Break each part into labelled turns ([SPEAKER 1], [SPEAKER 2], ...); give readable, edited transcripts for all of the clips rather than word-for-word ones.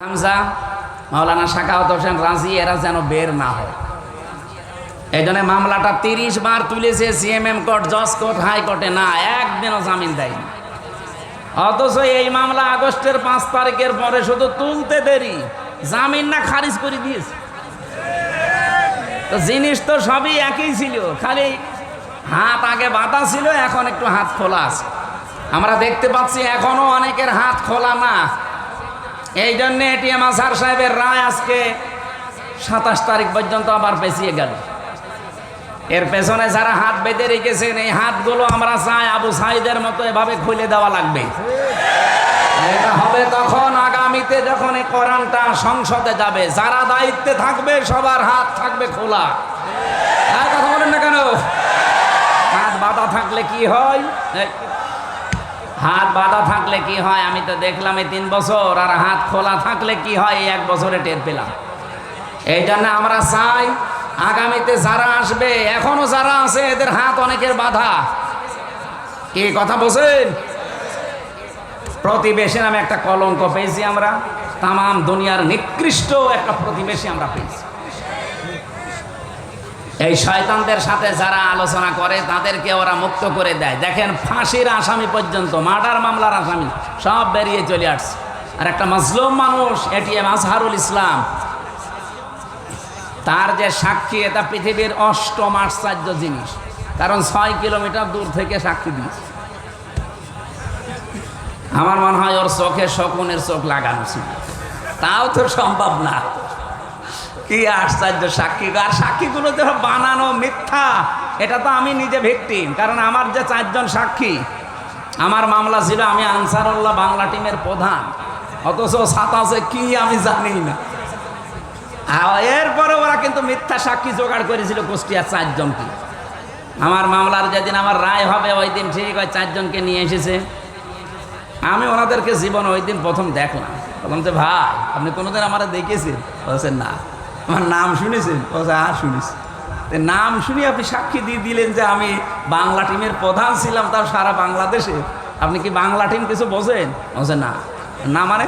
[SPEAKER 1] হামজা, মাওলানা শাখাওয়াত হোসেন রাজি এরা যেন বের না হয়। এই জন্য মামলাটা 30 বার তুলেছে সিএমএম কোর্ট, জজ কোর্ট, হাইকোর্টে, না একদিনও জামিন দেয়নি। অথচ এই মামলা আগস্টের 5 তারিখের পরে শুধু তুলতে দেরি, জামিন না খারিজ করে দিয়েছে। তো জিনিস তো সবই একই ছিল, খালি হাত আগে বাঁধা ছিল, এখন একটু হাত খোলা আছে। আমরা দেখতে পাচ্ছি এখনো অনেকের হাত খোলা না। এই জন্য এটিএম আজহার সাহেবের রায় আজকে 27 তারিখ পর্যন্ত আবার পেছিয়ে গেল। এর পেছনে যারা হাত বেঁধে রেখেছেন, এই হাতগুলো আমরা চাই আবু সাইদের মতো এভাবে খুলে দেওয়া লাগবে। এটা হবে তখন আগামীতে যখন এই কোরআনটা সংসদে যাবে, যারা দায়িত্বে থাকবে সবার হাত থাকবে খোলা। আর কথা বলেন না কেন? হাত বাঁধা থাকলে কি হয়? হাত বাঁধা থাকলে কি হয় আমি তো দেখলাম এই 3 বছর, আর হাত খোলা থাকলে কি হয় এই 1 বছরে টের পেলাম। এই জন্য আমরা চাই আগামীতে যারা আসবে, এখনো যারা আছে এদের হাত অনেকের বাঁধা। কি কথা বলছেন? প্রতিবেশী নামে একটা কলঙ্ক পেয়েছি আমরা, তামাম দুনিয়ার নিকৃষ্ট একটা প্রতিবেশী আমরা পেয়েছি। এই শয়তানদের সাথে যারা আলোচনা করে তাদেরকে ওরা মুক্ত করে দেয়। দেখেন ফাঁসির আসামি পর্যন্ত, মার্ডার মামলার আসামি সব বেরিয়ে চলে আসছে। আর একটা মাজলুম মানুষ এটিএম আজহারুল ইসলাম, তার যে সাক্ষী, এটা পৃথিবীর অষ্টম আশ্চর্য জিনিস। কারণ 6 কিলোমিটার দূর থেকে সাক্ষী দিয়েছে। আমার মনে হয় ওর চোখে শকুনের চোখ লাগানো ছিল, তাও তো সম্ভব না। কি আশ্চর্য সাক্ষী! আর সাক্ষীগুলো যে বানানো মিথ্যা, এটা তো আমি নিজে ভিকটিম। কারণ আমার যে 4 জন সাক্ষী, আমার মামলা ছিল আমি আনসারুল্লাহ বাংলা টিমের প্রধান, অথচ সাতাশে কি আমি জানি না। এরপরে ওরা কিন্তু মিথ্যা সাক্ষী জোগাড় করেছিল কুষ্টিয়ার 4 জনকে। আমার মামলার যেদিন আমার রায় হবে ওই দিন ঠিক ওই 4 জনকে নিয়ে এসেছে। আমি ওনাদেরকে জীবন ওই দিন প্রথম দেখলাম। বললাম যে ভাই, আপনি কোনোদিন আমার দেখেছেন? বলছেন না। আমার নাম শুনেছেন? বলছে হ্যাঁ শুনেছি। নাম শুনি আপনি সাক্ষী দিয়ে দিলেন যে আমি বাংলা টিমের প্রধান ছিলাম, তার সারা বাংলাদেশে। আপনি কি বাংলা টিম কিছু বোঝেন? বলছে না। না মানে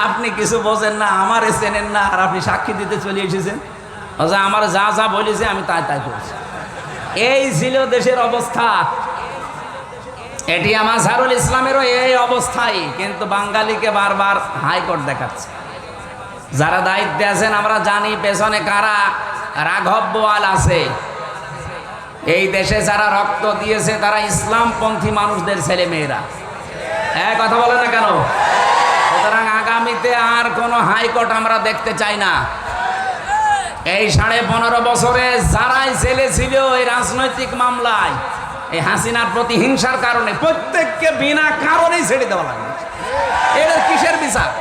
[SPEAKER 1] আপনি কিছু বোঝেন না, আমারে চেনেন না, আর আপনি সাক্ষী দিতে চলে এসেছেন? বলছে আমার যা যা বলেছে আমি তাই তাই করছি। এই ছিল দেশের অবস্থা। এটিএম আজহারুল ইসলামেরও এই অবস্থাই, কিন্তু বাঙালিকে বারবার হাইকোর্ট দেখাচ্ছে। যারা দায়িত্বে আছেন আমরা জানি পেছনে কারা। রাঘব বোয়াল আছে। এই দেশে যারা রক্ত দিয়েছে তারা ইসলামপন্থী মানুষদের ছেলে মেয়েরা। কথা বলে না কেন? সুতরাং আগামীতে আর কোনো হাইকোর্ট আমরা দেখতে চাই না। এই 15.5 বছরে যারাই জেলে ছিল এই রাজনৈতিক মামলায়, এই হাসিনার প্রতি হিংসার কারণে প্রত্যেককে বিনা কারণেই ছেড়ে দেওয়া লাগবে। এটা কিসের বিচার?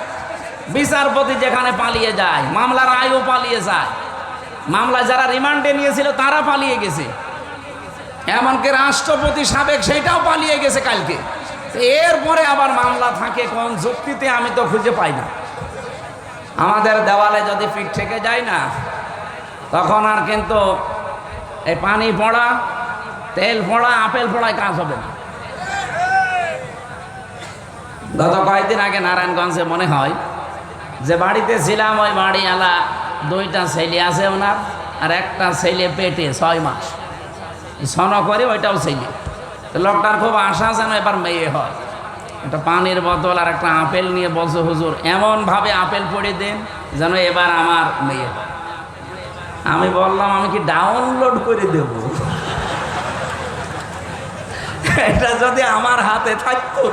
[SPEAKER 1] বিচারপতি যেখানে পালিয়ে যায়, মামলার রায়ও পালিয়ে যায়। মামলায় যারা রিমান্ডে নিয়েছিল তারা পালিয়ে গেছে, এমনকি রাষ্ট্রপতি সাবেক সেটাও পালিয়ে গেছে কালকে। এরপরে আবার মামলা থাকে কোন যুক্তিতে আমি তো খুঁজে পাই না। আমাদের দেওয়ালে যদি পিঠ থেকে যায় না, তখন আর কিন্তু এই পানি পড়া, তেল পড়া, আপেল পড়ায় কাজ হবে না। গত কয়েকদিন আগে নারায়ণগঞ্জে মনে হয় যে বাড়িতে ছিলাম, ওই বাড়িওয়ালা 2টা ছেলে আছে ওনার, আর একটা ছেলে পেটে 6 মাস ছন করে, ওইটাও ছেলে। লোকটার খুব আশা যেন এবার মেয়ে হয়। একটা পানির বোতল আর একটা আপেল নিয়ে বলছে, হুজুর এমনভাবে আপেল পড়ে দেন যেন এবার আমার মেয়ে হয়। আমি বললাম আমি কি ডাউনলোড করে দেব? এটা যদি আমার হাতে থাকতো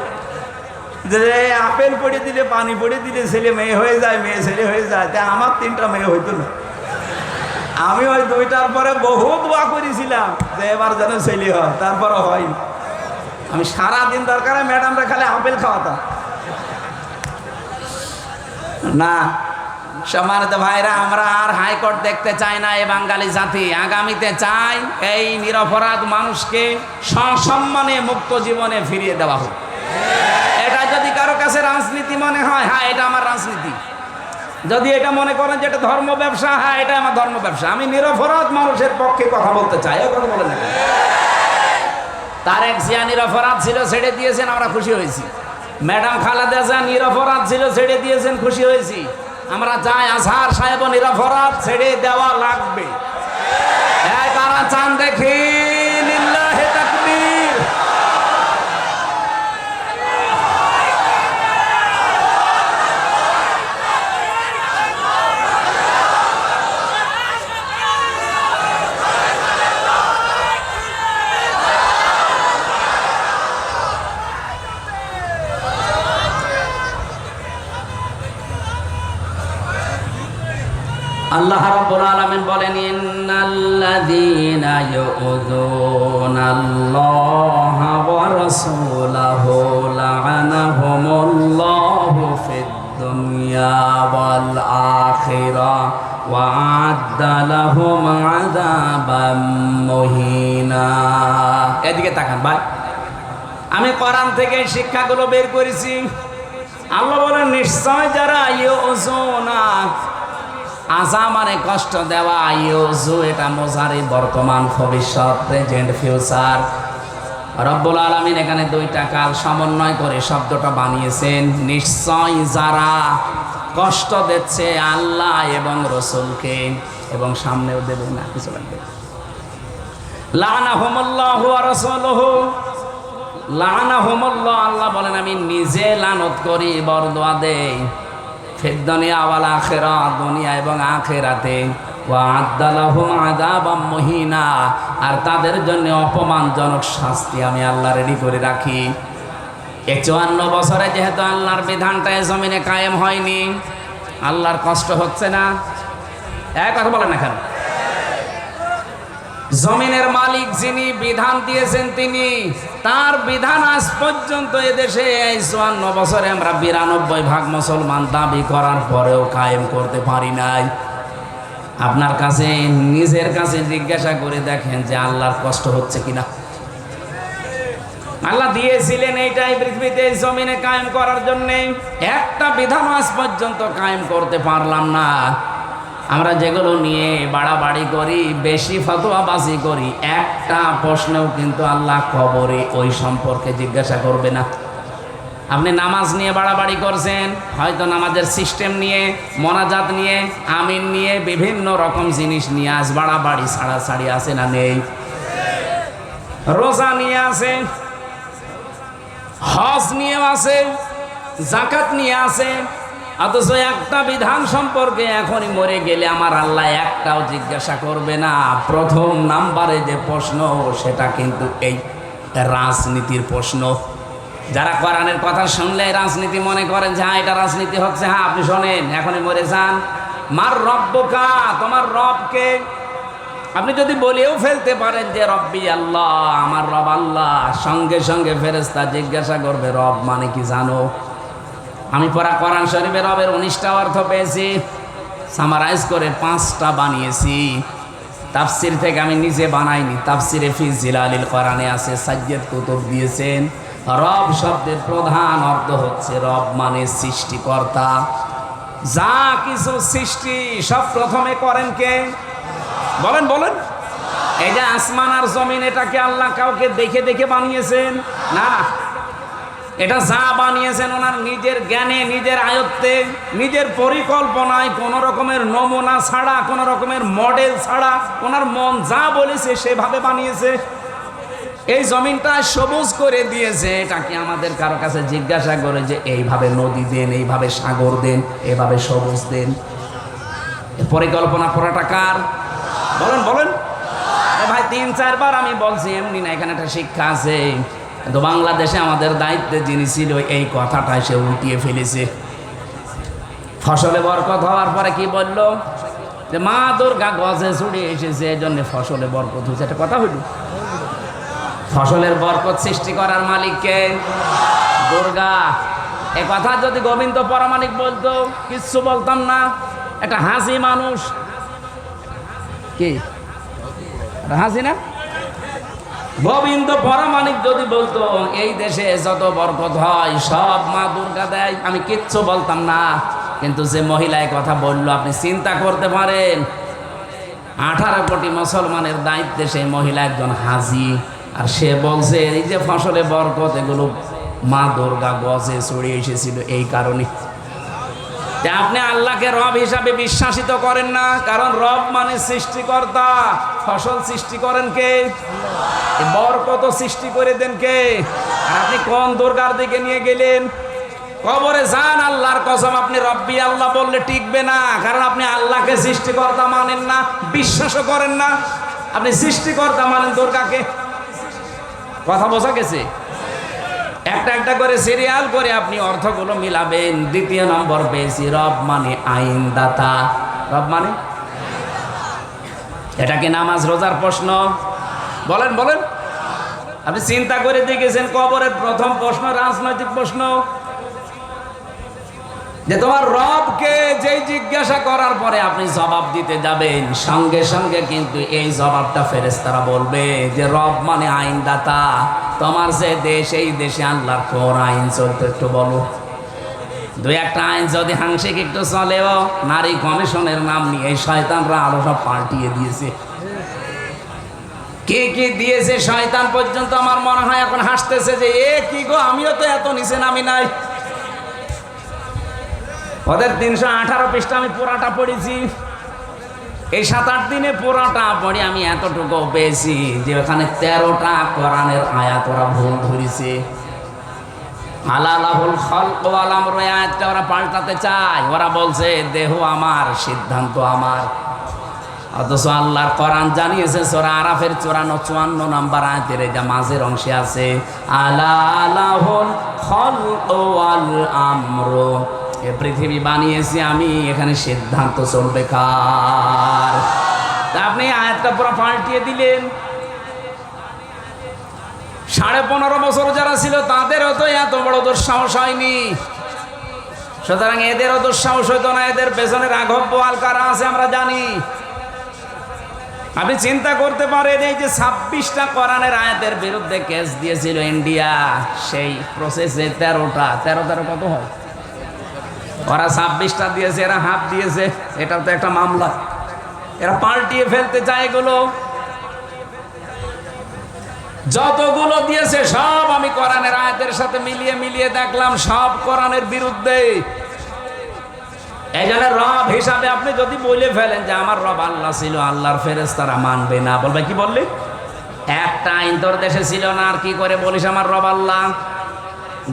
[SPEAKER 1] যে আপেল পড়ে দিলে, পানি পড়ে দিলে ছেলে মেয়ে হয়ে যায়, মেয়ে ছেলে হয়ে যায়, তা আমার 3টা মেয়ে হইতো না। আমি ওই 2টার পরে বহু দোয়া করেছিলাম যে এবার যেন ছেলে হয়, তারপরে হয়নি। আমি সারাদিন দরকার ম্যাডামরা খালি আপেল খাওয়াতাম না। সম্মানিত ভাইরা, আমরা আর হাইকোর্ট দেখতে চাই না। এই বাঙালি জাতি আগামীতে চাই এই নিরপরাধ মানুষকে সসম্মানে মুক্ত জীবনে ফিরিয়ে দেওয়া হোক। এটা যদি কারো কাছে রাজনীতি মনে হয়, হ্যাঁ এটা আমার রাজনীতি। যদি এটা মনে করেন যে এটা ধর্ম ব্যবসা, হ্যাঁ এটা আমার ধর্ম ব্যবসা। আমি নিরপরাধ মানুষের পক্ষে কথা বলতে চাই। কথা বলে না, তারেক জিয়া নিরপরাধ ছিল, ছেড়ে দিয়েছেন, আমরা খুশি হয়েছি। ম্যাডাম খালেদা জিয়া নিরপরাধ ছিল, ছেড়ে দিয়েছেন, খুশি হয়েছি। আমরা চাই আজহার সাহেব নিরপরাধ, ছেড়ে দেওয়া লাগবে। কারা চান দেখি? লিল্লাহি তাকবীর। আল্লাহ রাব্বুল আলামিন বলেন, ইন্নাল্লাযীনা ইউযুনাল্লাহা ওয়া রাসূলাহু লা'আনাহুমুল্লাহু ফিদ দুনিয়া ওয়াল আখিরাহ ওয়া আ'আদ্দা লাহুম আযাবাম মুহিনা। এদিকে তাকান ভাই, আমি কোরআন থেকে শিক্ষাগুলো বের করেছি। আল্লাহ বলেন, নিশ্চয় যারা ইউযুনা, আযা মানে কষ্ট দেওয়া, ইউযু এটা মুজারি বর্তমান, ভবিষ্যৎ, প্রেজেন্ট, ফিউচার। রব্বুল আলামিন এখানে দুইটা কাল সমন্বয় করে শব্দটা বানিয়েছেন। নিশ্চয় যারা কষ্ট দিচ্ছে আল্লাহ এবং রাসূলকে, এবং সামনেও দেবে না, কিছু লাগবে। লা'নাহুমুল্লাহু ওয়া রাসূলুহু, লা'নাহুমুল্লাহ, আল্লাহ বলেন আমি নিজে লানত করি, বরদোয়া দেই। ফিদ দুনিয়া ওয়াল আখিরাহ, দুনিয়া এবং আখিরাতে। ওয়া আ'আদ্দা লাহুম আযাবাম মুহিনা, আর তাদের জন্য অপমানজনক শাস্তি আমি আল্লাহ রেডি করে রাখি। 54 বছরে যেহেতু আল্লাহর বিধানটা এই জমিনে কায়েম হয়নি, আল্লাহর কষ্ট হচ্ছে না? এক কথা বলেন না কেন? জমিনের মালিক যিনি, বিধান দিয়েছেন তিনি, তার বিধান আজ পর্যন্ত এদেশে এই 54 বছরে আমরা 92% মুসলমান দাবি করার পরেও কায়েম করতে পারি নাই। আপনার কাছে, নিজের কাছে জিজ্ঞাসা করে দেখেন যে আল্লাহর কষ্ট হচ্ছে কিনা। আল্লাহ দিয়েছিলেন এইটাই পৃথিবীতে এই জমিনে কায়েম করার জন্যে, একটা বিধান আজ পর্যন্ত কায়েম করতে পারলাম না। আমরা যেগুলো নিয়ে বাড়াবাড়ি করি, বেশি ফতোয়াবাজি করি, একটা প্রশ্নেও কিন্তু আল্লাহ কবরে ওই সম্পর্কে জিজ্ঞাসা করবে না। আপনি নামাজ নিয়ে বাড়াবাড়ি করছেন, হয়তো নামাজের সিস্টেম নিয়ে, মোনাজাত নিয়ে, আমিন নিয়ে, বিভিন্ন রকম জিনিস নিয়ে আজ বাড়াবাড়ি ছাড়াছাড়ি আছে না নেই? রোজা নিয়ে আছে, হজ নিয়ে আছে, যাকাত নিয়ে আছে, অথচ একটা বিধান সম্পর্কে এখনই মরে গেলে আমার আল্লাহ একটাও জিজ্ঞাসা করবে না। প্রথম নাম্বারে যে প্রশ্ন, সেটা কিন্তু এই রাজনীতির প্রশ্ন। যারা কোরআনের কথা শুনলে রাজনীতি মনে করেন যে হ্যাঁ এটা রাজনীতি হচ্ছে, হ্যাঁ আপনি শোনেন, এখনই মরে যান। মার রব্বুকা, তোমার রবকে। আপনি যদি বলেও ফেলতে পারেন যে রব্বি আল্লাহ, আমার রব আল্লাহ, সঙ্গে সঙ্গে ফেরেশতা জিজ্ঞাসা করবে রব মানে কি জানো? আমি পড়া কোরআন শরীফের রবের 19টা অর্থ পেয়েছি, সামারাইজ করে 5টা বানিয়েছি। তাফসির থেকে আমি নিজে বানাইনি, তাফসিরে ফি জিলালিল কোরআনে আছে, সাজ্জাদ কুতুব দিয়েছেন। রব শব্দের প্রধান অর্থ হচ্ছে, রব মানে সৃষ্টিকর্তা। যা কিছু সৃষ্টি সব প্রথমে করেন কে? বলেন বলেন। এই যে আসমান আর জমিন, এটাকে আল্লাহ কাউকে দেখে দেখে বানিয়েছেন না। এটা যা বানিয়েছেন ওনার নিজের জ্ঞানে, নিজের আয়ত্তে, নিজের পরিকল্পনায়, কোনো রকমের নমুনা ছাড়া, কোনো রকমের মডেল ছাড়া, ওনার মন যা বলেছে সেভাবে বানিয়েছে। এই জমিনটা সবুজ করে দিয়েছে, এটাকে আমাদের কারো কাছে জিজ্ঞাসা করে যে এইভাবে নদী দেন, এইভাবে সাগর দেন, এইভাবে সবুজ দেন, পরিকল্পনা করাটা কার? বলেন বলেন। ভাই 3-4 বার আমি বলছি, এমনি না, এখানে একটা শিক্ষা আছে। কিন্তু বাংলাদেশে আমাদের দায়িত্বে যিনি ছিল, এই কথাটা সে উল্টিয়ে ফেলেছে। ফসলে বরকত হওয়ার পরে কি বলল? যে মা দুর্গা গজে ছুড়ে এসেছে, এই জন্য ফসলে বরকত হয়েছে। একটা কথা হইল, ফসলের বরকত সৃষ্টি করার মালিককে দুর্গা। এ কথা যদি গোবিন্দ পরামানিক বলতো, কিচ্ছু বলতাম না। একটা হাসি মানুষ, কি হাসি না? গোবিন্দ পরামানিক যদি বলতো এই দেশে যত বরকত হয় সব মা দুর্গা দেয়, আমি কিচ্ছু বলতাম না। কিন্তু যে মহিলায় কথা বললো, আপনি চিন্তা করতে পারেন, 18 কোটি মুসলমানের দায়িত্বে সেই মহিলা একজন হাজি, আর সে বলছে এই যে ফসলে বরকত, এগুলো মা দুর্গা গজে চড়ে এসেছিল এই কারণে। আপনি আল্লাহকে রব হিসাবে বিশ্বাসিত করেন না, কারণ রব মানে সৃষ্টিকর্তা। ফসল সৃষ্টি করেন কে? বরকত সৃষ্টি করে দেন কে? আর আপনি কোন দুর্গার দিকে নিয়ে গেলেন? কবরে যান, আল্লাহর কসম আপনি রব্বি আল্লাহ বললে টিকবে না, কারণ আপনি আল্লাহকে সৃষ্টিকর্তা মানেন না, বিশ্বাসও করেন না। আপনি সৃষ্টিকর্তা মানেন দুর্গাকে। কথা বোঝা গেছে? একটা একটা করে সিরিয়াল করে আপনি অর্থগুলো মিলাবেন। দ্বিতীয় নম্বর পেয়েছি, রব মানে আইনদাতা। রব মানে, এটা কি নামাজ রোজার প্রশ্ন? বলেন বলেন। আপনি চিন্তা করে দেখেছেন কবরের প্রথম প্রশ্ন রাজনৈতিক প্রশ্ন, যে তোমার রবকে যেই জিজ্ঞাসা করার পরে আপনি জবাব দিতে যাবেন, সঙ্গে সঙ্গে কিন্তু এই জবাবটা ফেরেশতারা বলবে যে রব মানে আইনদাতা। তোমার যে দেশ, এই দেশে আল্লাহর কোন আইন চলতো একটু বলো। দুই একটা আইন যদি হাংসিক একটু চলেও, নারী কমিশনের নাম নিয়ে শয়তানরা আরো সব পাল্টিয়ে দিয়েছে। কে কি দিয়েছে শয়তান পর্যন্ত আমার মনে হয় এখন হাসতেছে যে এ কি গো, আমিও তো এত নিচে নামি নাই। ওদের 318 পৃষ্ঠা আমি পুরাটা পড়েছি। এই 7-8 দিনে পুরাটা পড়ে আমি এতটুকু পেয়েছি যে ওখানে 13টা কোরআনের আয়াত ওরা ভুল ধরেছে। আলালাহুল খালক ওয়াল আমর আয়াতটা ওরা পাল্টাতে চায়। ওরা বলছে দেহ আমার, সিদ্ধান্ত আমার। অথচ আল্লাহর কোরআন জানিয়েছে সূরা আরাফের 54 নম্বর আয়াতের এটা মাঝের অংশে আছে, আলালাহুল খালক ওয়াল আমর। এ পৃথিবী বানিয়েছি আমি, এখানে সিদ্ধান্ত চলবে কার? তা আপনি আয়াতটা পুরো পাল্টিয়ে দিলেন। 15.5 বছর যারা ছিল তাদেরও তো এত বড় দুঃসাহস হয়নি, সুতরাং এদেরও দুঃসাহস হইতো না। এদের পেছনে রাঘব বোয়াল কারা আছে আমরা জানি। আপনি চিন্তা করতে পারেন, এই যে 26টা কোরআনের আয়াতের বিরুদ্ধে কেস দিয়েছিল ইন্ডিয়া, সেই প্রসেসে 13 কত হয়? ওরা 26টা দিয়েছে, এরা হাফ দিয়েছে। এটাও তো একটা মামলা। এরা পাল্টিয়ে ফেলতে চায় এগুলো। যতগুলো দিয়েছে সব আমি কোরআনের আয়াতের সাথে মিলিয়ে মিলিয়ে দেখলাম, সব কোরআনের বিরুদ্ধে। এই জন্য রব হিসাবে আপনি যদি বলে ফেলেন যে আমার রব আল্লাহ ছিল, আল্লাহর ফেরেশতারা মানবে না। বলবে কি বললি? একটা আইন তোর দেশে ছিল না, আর কি করে বলিস আমার রব আল্লাহ?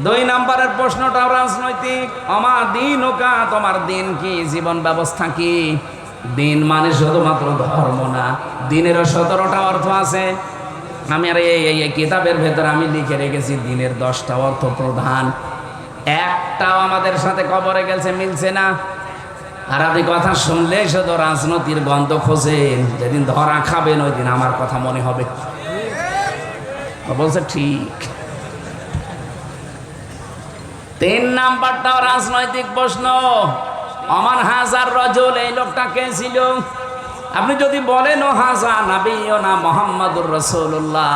[SPEAKER 1] 2 নম্বরের প্রশ্নটাও রাজনৈতিক। আমা দিন ওকা, তোমার দিন কি, জীবন ব্যবস্থা কি? দিন মানে শুধুমাত্র ধর্ম না, দিনেরও 17টা অর্থ আছে। আমি আর এই কিতাবের ভেতরে আমি লিখে রেখেছি দিনের 10টা অর্থ প্রধান। একটাও আমাদের সাথে কবরে গেছে মিলছে না। আর আপনি কথা শুনলেই শুধু রাজনীতির গন্ধ খোঁজেন। যেদিন ধরা খাবেন ওই দিন আমার কথা মনে হবে। বলছে ঠিক। 3 নাম্বারটাও রাজনৈতিক প্রশ্ন। অমান হাজার রজুল, এই লোকটা কে ছিল? আপনি যদি বলেন ও হাজা নবীনা মুহাম্মাদুর রাসূলুল্লাহ,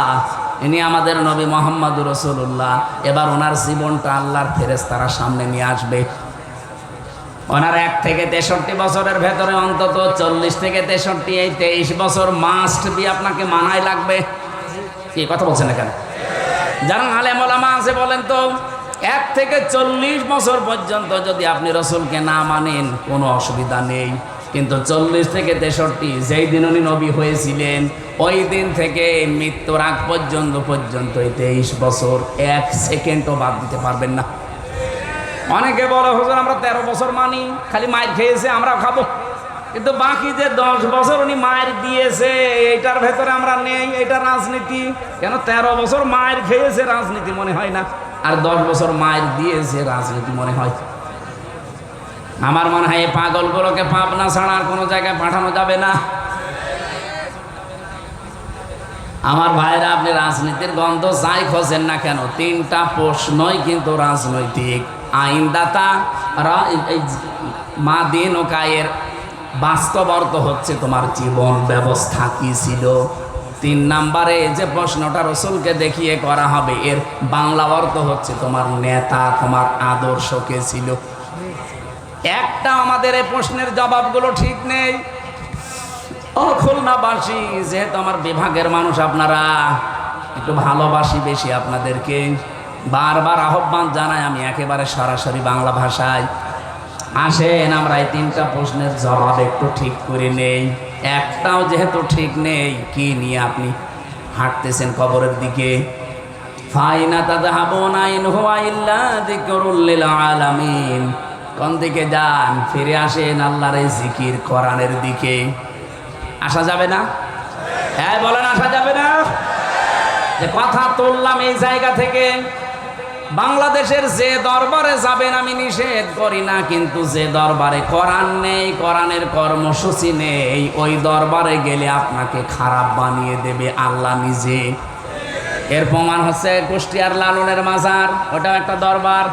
[SPEAKER 1] ইনি আমাদের নবী মুহাম্মাদুর রাসূলুল্লাহ, এবার ওনার জীবনটা আল্লাহর ফেরেশতারা সামনে নিয়ে আসবে। ওনার 1 থেকে 63 বছরের ভেতরে অন্তত 40 থেকে 63, এই 23 বছর মাস্ট বি আপনাকে মানাই লাগবে। কি কথা বলছেন না কেন? যারা আলেম ওলামা আছে বলেন তো, 1 থেকে 40 বছর পর্যন্ত যদি আপনি রসুলকে না মানেন কোনো অসুবিধা নেই, কিন্তু 40 থেকে 63 যেই দিন উনি নবী হয়েছিলেন ওই দিন থেকে মৃত্যুর আগ পর্যন্ত এই 23 বছর 1 সেকেন্ডও বাদ দিতে পারবেন না। অনেকে বলে হুজুর আমরা 13 বছর মানি, খালি মায়ের খেয়েছে আমরাও খাবো, কিন্তু বাকি যে 10 বছর উনি মায়ের দিয়েছে এইটার ভেতরে আমরা নেই। এটা রাজনীতি কেন? 13 বছর মায়ের খেয়েছে রাজনীতি মনে হয় না, আর 10 বছর মায়ের দিয়েছে রাজনীতি মনে হয়। আমার মনে হয় এই পাগলগুলোকে পাবনা ছাড়া আর কোনো জায়গায় পাঠানো যাবে না। আমার ভাইরা, আপনি রাজনীতির গন্ধ যাই খোঁজেন না কেন, 3টা প্রশ্নই কিন্তু রাজনৈতিক। আইনদাতা, মা দিন ও কায়ের বাস্তব অর্থ হচ্ছে তোমার জীবন ব্যবস্থা কি ছিল। 3 নম্বরে যে প্রশ্নটা রসুলকে দেখিয়ে করা হবে, এর বাংলা অর্থ হচ্ছে তোমার নেতা, তোমার আদর্শ কে ছিল। একটা আমাদের এই প্রশ্নের জবাবগুলো ঠিক নেই। ও খুলনাবাসী, যেহেতু আমার বিভাগের মানুষ আপনারা, একটু ভালোবাসি বেশি আপনাদেরকে। বারবার আহ্বান জানাই আমি একেবারে সরাসরি বাংলা ভাষায়, আসেন আমরা এই 3টা প্রশ্নের জবাব একটু ঠিক করে নেই। একটাও যেহেতু ঠিক নেই, কি নিয়ে আপনি হাঁটতেছেন কবরের দিকে? ফাইনা তাযহাবুনা ইন হুয়া ইল্লা যিকরুল লিল আলামিন। কোন দিকে যান? ফিরে আসেন আল্লাহর এই জিকির কোরআনের দিকে। আসা যাবে না? হ্যাঁ বলেন, আসা যাবে না? যে কথা তুললাম এই জায়গা থেকে, বাংলাদেশের যে দরবারে যাবেন আমি নিষেধ করি না, কিন্তু যে দরবারে কোরআন নেই, কোরআনের কর্মসূচি নেই, ওই দরবারে গেলে আপনাকে খারাপ বানিয়ে দেবে আল্লাহ নিজে। এর প্রমাণ হচ্ছে কুষ্টিয়ার লালনের মাজার, ওটাও একটা দরবার।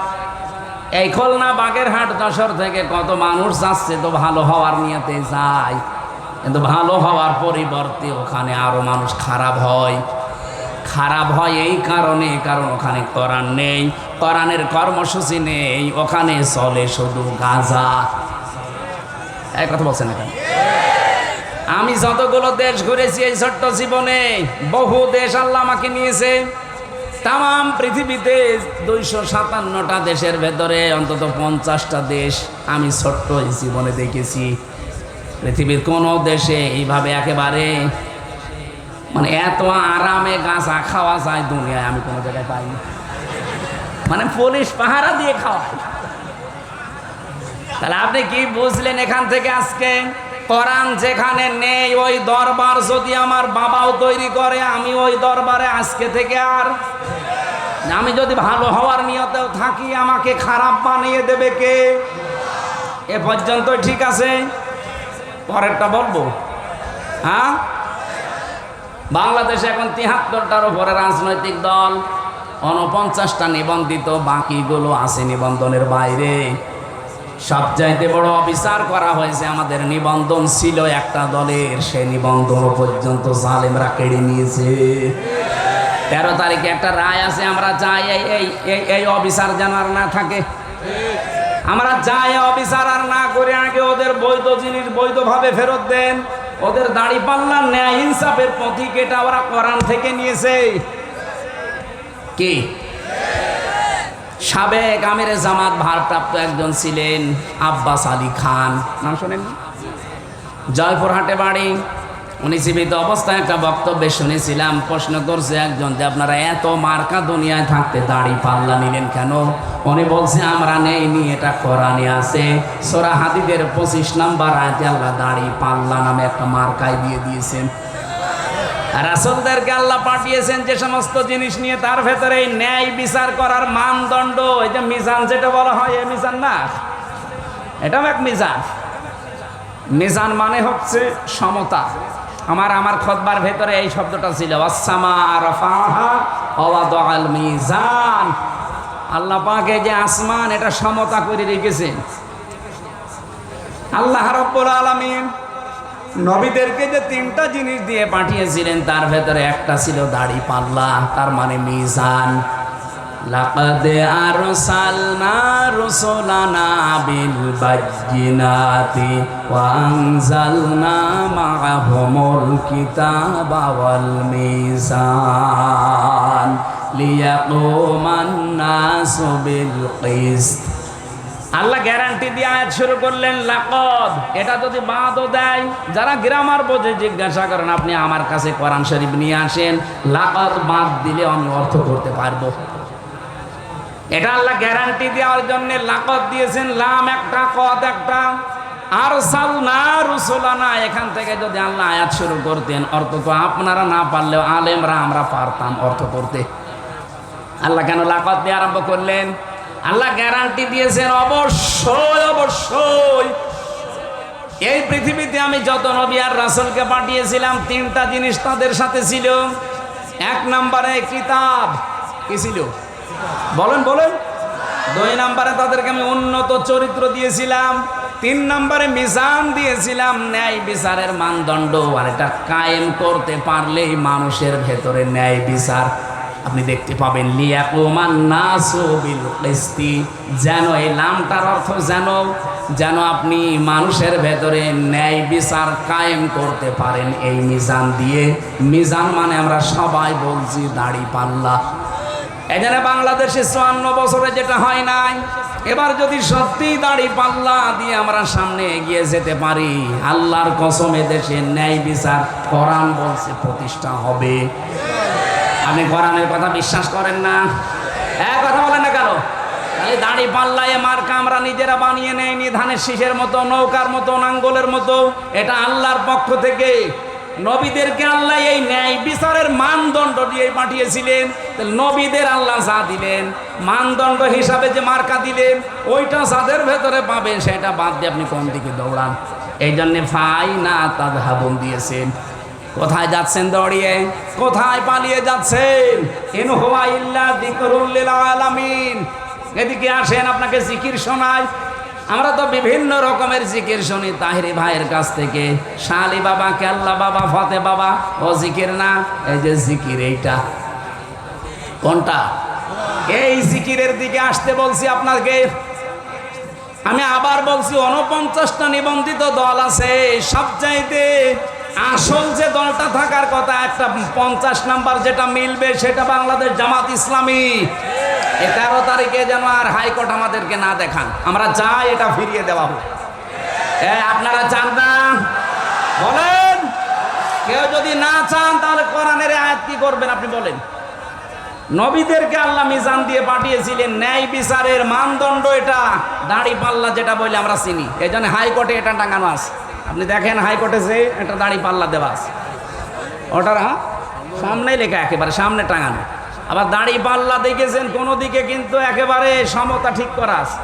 [SPEAKER 1] এই খুলনা বাগেরহাট যশোর থেকে কত মানুষ যাচ্ছে তো ভালো হওয়ার নিয়তে যায়, কিন্তু ভালো হওয়ার পরিবর্তে ওখানে আরো মানুষ খারাপ হয়। খারাপ হয় এই কারণে, কারণ ওখানে কোরআন নেই, কোরআনের কর্মসূচি নেই, ওখানে চলে শুধু গাঁজা। এই কথা বলছেন না কেন? আমি যতগুলো দেশ ঘুরেছি এই ছোট্ট জীবনে, বহু দেশ আল্লাহ আমাকে নিয়েছে। তাম পৃথিবীতে 257টা দেশের ভেতরে অন্তত 50টা দেশ আমি ছোট্ট এই জীবনে দেখেছি। পৃথিবীর কোনো দেশে এইভাবে একেবারে মানে এত আরামে গাঁজা খাওয়া যায় দুনিয়ায় আমি কোনো জায়গায় পাইনি। মানে পুলিশ পাহারা দিয়ে খাওয়ায়। তাহলে আপনি কি বুঝলেন এখান থেকে আজকে? কোরআন যেখানে নেই, ওই দরবার যদি আমার বাবাও তৈরি করে, আমি ওই দরবারে আজকে থেকে আর, আমি যদি ভালো হওয়ার নিয়তেও থাকি, আমাকে খারাপ বানিয়ে দেবে কে? এ পর্যন্ত ঠিক আছে, পরেরটা বলবো। হ্যাঁ, বাংলাদেশে এখন 73টার উপরে রাজনৈতিক দল, 49টা নিবন্ধিত, বাকিগুলো আছে নিবন্ধনের বাইরে। সবচাইতে বড় অবিচার করা হয়েছে, আমাদের নিবন্ধন ছিল একটা দলের, সে নিবন্ধন পর্যন্ত জালেমরা কেড়ে নিয়েছে। 13 তারিখে একটা রায় আছে, আমরা চাই এই অবিচার যেন আর না থাকে। আমরা চাই অবিচার আর না করে আগে ওদের বৈধ জিনিস বৈধভাবে ফেরত দেন। ওদের দাড়ি পাল্লার ন্যায় ইনসাফের পথিক এটা ওরা কোরআন থেকে নিয়েছে। কি সাবেক আমিরে জামাত ভারপ্রাপ্ত একজন ছিলেন আব্বাস আলী খান, নাম শোনেন? জয়পুরহাটে বাড়ি। উনি জীবিত অবস্থায় একটা বক্তব্যে শুনেছিলাম, প্রশ্ন করছে একজন যে আপনারা এত মার্কা দুনিয়ায় থাকতে দাড়ি পাল্লা নিলেন কেন? উনি বলছে আমরা নেইনি, এটা কোরআনে আছে। সূরা হাদীদের 25 নম্বর আয়াতে আল্লাহ দাড়ি পাল্লা নামে একটা মার্কায় দিয়ে দিয়েছেন। রাসূলদেরকে আল্লাহ পাঠিয়েছেন যে সমস্ত জিনিস নিয়ে, তার ভেতরে এই ন্যায় বিচার করার মানদণ্ড, এই যে মিজান যেটা বলা হয়, এই মিজান না, এটাও এক মিজান। মিজান মানে হচ্ছে সমতা। আমার খুতবার ভেতরে এই শব্দটা ছিল, আসসামা রাফাহা ওয়া ওয়াদাআল মিজান। আল্লাহ পাক এই যে আসমান, এটা সমতা করে রেখেছেন। আল্লাহ রাব্বুল আলামিন নবীদেরকে যে 3টা জিনিস দিয়ে পাঠিয়েছিলেন, তার ভেতরে একটা ছিল দাড়ি পাল্লা, তার মানে মিজান। লাকাদ আরসালনা রুসুলানা বিল বায়্যিনাতি ওয়া আনজালনা মাআহুমুল কিতাবা ওয়াল মিজান লিয়াকুমান নাসু বিল কিসত। আল্লাহ গ্যারান্টি দিয়ে আয়াত শুরু করলেন লাকাদ। এটা যদি বাদও দেয়, যারা গ্রামার বোঝে জিজ্ঞাসা করেন, আপনি আমার কাছে কোরআন শরীফ নিয়ে আসেন, লাকাদ বাদ দিলে আমি অর্থ করতে পারবো। এটা আল্লাহ গ্যারান্টি দেওয়ার জন্য লাকাদ দিয়েছেন, লাম একটা, কদ একটা। আরসালনা রুসুলানা, এখান থেকে যদি আল্লাহ আয়াত শুরু করতেন, অর্থ তো আপনারা না পারলেও আলেমরা আমরা পারতাম অর্থ করতে। আল্লাহ কেন লাকাদ দিয়ে আরম্ভ করলেন? আল্লাহ গ্যারান্টি দিয়েছেন অবশ্যই অবশ্যই এই পৃথিবীতে আমি যত নবী আর রাসূলকে পাঠিয়েছিলাম, 3টা জিনিস তাদের সাথে ছিল। 1 নম্বরে কিতাব, কি ছিল? বলেন বলেন। 2 নম্বরে তাদেরকে আমি উন্নত চরিত্র দিয়েছিলাম। 3 নম্বরে মিজান দিয়েছিলাম, ন্যায় বিচারের মানদণ্ড। আর এটা কায়েম করতে পারলেই মানুষের ভেতরে ন্যায় বিচার আপনি দেখতে পাবেন। লিয়াকুমান নাসু বিল কিসতি, যেন এই নামটার অর্থ যেন আপনি মানুষের ভেতরে ন্যায় বিচার কায়েম করতে পারেন এই মিজান দিয়ে। মিজান মানে আমরা সবাই বলছি দাড়ি পাল্লা। এই জন্য বাংলাদেশে 54 বছরে যেটা হয় নাই, এবার যদি সত্যি দাড়ি পাল্লা দিয়ে আমরা সামনে এগিয়ে যেতে পারি, আল্লাহর কসম এদেশে ন্যায় বিচার কোরআন বলছে প্রতিষ্ঠা হবে। আপনি কোরআনের কথা বিশ্বাস করেন না? কথা বলেন না কেন? তাহলে দাড়ি পাল্লায় মার্কা আমরা নিজেরা বানিয়ে নেয়নি, ধানের শীষের মতো, নৌকার মতো, নাঙ্গলের মতো। এটা আল্লাহর পক্ষ থেকে নবীদেরকে আল্লাহ এই ন্যায় বিচারের মানদণ্ড দিয়ে পাঠিয়েছিলেন। নবীদের আল্লাহ যা দিলেন মানদণ্ড হিসাবে যে মার্কা দিলেন, ওইটা যাদের ভেতরে পাবেন সেটা বাদ দিয়ে আপনি কোন দিকে দৌড়ান। এই জন্যে ফাই না তাযহাবুন দিয়েছেন। কোথায় যাচ্ছেন দৌড়িয়ে? কোথায় পালিয়ে যাচ্ছেন? ইন হুয়া ইল্লা যিকরুল লিল আলামিন। এদিকে আসেন, আপনাকে জিকির শোনাই। আমরা তো বিভিন্ন রকমের জিকির শুনি তাহিরি ভাইয়ের কাছ থেকে, শালি বাবা, কেল্লা বাবা, ফতে বাবা। ও জিকির না, এই যে জিকির, এইটা কোনটা? এই জিকিরের দিকে আসতে বলছি আপনাকে। আমি আবার বলছি, 49টা নিবন্ধিত দল আছে। সবচাইতে আসল যে দলটা থাকার কথা, একটা 50 নাম্বার যেটা মিলবে, সেটা বাংলাদেশ জামাত ইসলামী। 13 তারিখে যেন আর হাইকোর্ট আমাদেরকে না দেখান, আমরা চাই এটা ফিরিয়ে দেওয়া হোক। আপনারা চান না? বলেন। কেউ যদি না চান তাহলে কোরআনের আয়াত কি করবেন আপনি বলেন? নবীদেরকে আল্লাহ মিজান দিয়ে পাঠিয়েছিলেন, ন্যায় বিচারের মানদণ্ড এটা দাড়ি পাল্লা যেটা বলে আমরা চিনি। এই জন্য হাইকোর্টে এটা টাঙানো আছে। আপনি দেখেন হাইকোর্টে যে এটা দাড়ি পাল্লা দেওয়া আছে, ওটার সামনেই লেখা, একেবারে সামনে টাঙানো। আবার দাড়ি পাল্লা দেখেছেন কোনো দিকে কিন্তু একেবারে সমতা ঠিক করা আছে,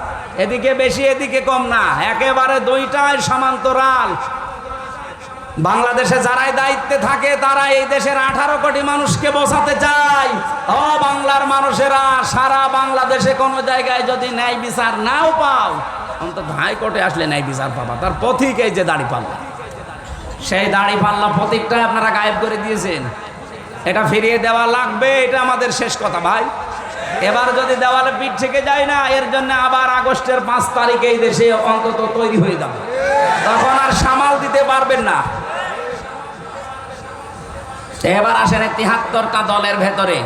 [SPEAKER 1] এদিকে বেশি এদিকে কম না, একেবারে দুইটাই সমান্তরাল। বাংলাদেশে যারাই দায়িত্বে থাকে তারা এই দেশের 18 কোটি মানুষকে বোঝাতে চায়, ও বাংলার মানুষেরা, সারা বাংলাদেশে কোনো জায়গায় যদি ন্যায় বিচার নাও পাও, অন্তত হাইকোর্টে আসলে ন্যায় বিচার পাবা। তার প্রতীক এই যে দাড়ি পাল্লা। সেই দাড়ি পাল্লা প্রতীকটাই আপনারা গায়েব করে দিয়েছেন। এটা ফিরিয়ে দেওয়া লাগবে, এটা আমাদের শেষ কথা ভাই। এবার যদি দেওয়ালে পিঠ থেকে যায় না, এর জন্য আবার আগস্টের 5 তারিখে এই দেশে অন্তত তৈরি হয়ে যাবে, তখন আর সামাল দিতে পারবেন না। এবার আসেন 73টা দলের ভেতরে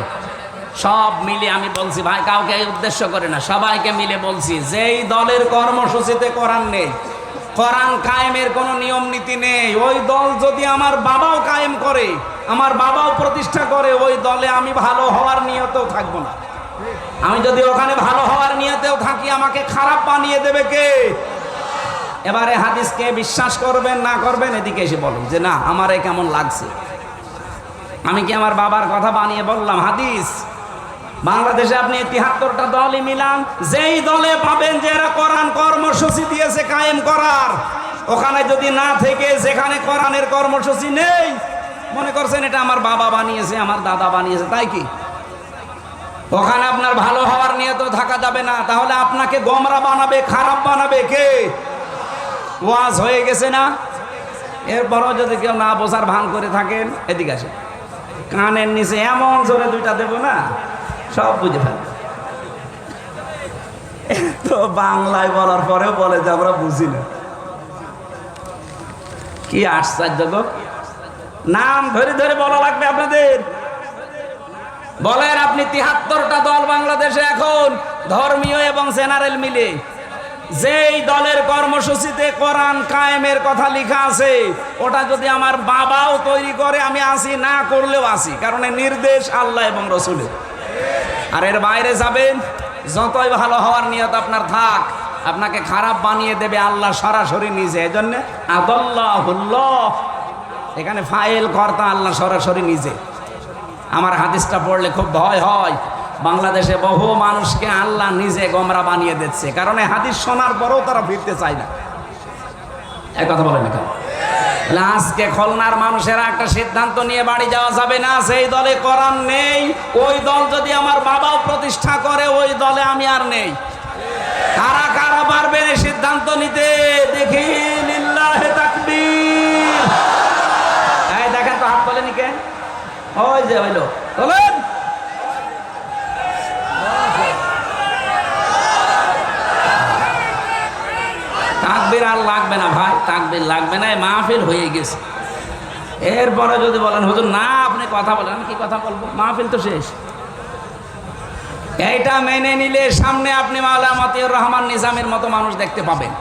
[SPEAKER 1] সব মিলে আমি বলছি ভাই, কাউকে উদ্দেশ্য করে না, সবাইকে মিলে বলছি, যেই দলের কর্মসূচিতে কোরআন নেই, কোরআন কায়েমের কোনো নিয়ম নীতি নেই, ওই দল যদি আমার বাবাও কায়েম করে, আমার বাবাও প্রতিষ্ঠা করে, ওই দলে আমি ভালো হওয়ার নিয়তেও থাকবো না। আমি যদি ওখানে ভালো হওয়ার নিয়তেও থাকি, আমাকে খারাপ বানিয়ে দেবে কে? এবারে হাদিসকে বিশ্বাস করবেন না করবেন এদিকে এসে বলুন যে না আমার কেমন লাগছে। আমি কি আমার বাবার কথা বানিয়ে বললাম? হাদিস। বাংলাদেশে আপনি 73টা দলই মিলান, যেই দলে পাবেন যে এরা কোরআন কর্মসূচি দিয়েছে কায়েম করার, ওখানে যদি না থেকে যেখানে কোরআনের কর্মসূচি নেই, মনে করছেন এটা আমার বাবা বানিয়েছে, আমার দাদা বানিয়েছে, তাই কি? ওখানে আপনার ভালো হওয়ার নিয়ে তো থাকা যাবে না, তাহলে আপনাকে গোমরা বানাবে, খারাপ বানাবে কে? ওয়াজ হয়ে গেছে না? এরপরও যদি কেউ না বোঝার ভান করে থাকেন, এদিকে আসে, কানের নিচে এমন জোরে 2টা দেব না, সব বুঝে ফেলবে। তো বাংলায় বলার পরেও বলে যে আমরা বুঝি না। কি আশ্চর্য গো! নাম ধরে ধরে বলা লাগবে আপনাদের। বলেন আপনি 73টা দল বাংলাদেশে এখন ধর্মীয় এবং জেনারেল মিলে, যেই দলের কর্মসূচিতে কোরআন কায়েমের কথা লেখা আছে, ওটা যদি আমার বাবাও তৈরি করে আমি আসি, না করলেও আসি, কারণ নির্দেশ আল্লাহ এবং রসুলের। আর এর বাইরে যাবেন, যতই ভালো হওয়ার নিয়ত আপনার থাক, আপনাকে খারাপ বানিয়ে দেবে আল্লাহ সরাসরি নিজে। এজন্য আদাল্লাহুল্লাহ, এখানে ফাইল কর্তা আল্লাহ সরাসরি নিজে। আমার হাদিসটা পড়লে খুব ভয় হয়, বাংলাদেশে বহু মানুষকে আল্লাহ নিজে গোমরা বানিয়ে দিচ্ছে, কারণ এই হাদিস শোনার পরেও তারা ফিরতে চায় না। এক কথা বলেন না কেন? আজকে খুলনার মানুষেরা একটা সিদ্ধান্ত নিয়ে বাড়ি যাওয়া যাবে না, সেই দলে কোরআন নেই, ওই দল যদি আমার বাবাও প্রতিষ্ঠা করে, ওই দলে আমি আর নেই। কারা কারা পারবেন এই সিদ্ধান্ত নিতে? দেখি লিল্লাহে তাকবীর। এই দেখেন তো, হাত তোলেনি কে? ওই যে হইলো, তোলেন। তাকবীর আর লাগবে না ভাই, তাকবীর লাগবে না, মাহফিল হয়ে গেছে। এরপরে যদি বলেন হুজুর না আপনি কথা বলেন, আমি কি কথা বলবো? মাহফিল তো শেষ। এইটা মেনে নিলে সামনে আপনি মাওলানা মতিউর রহমান নিজামের মতো মানুষ দেখতে পাবেন।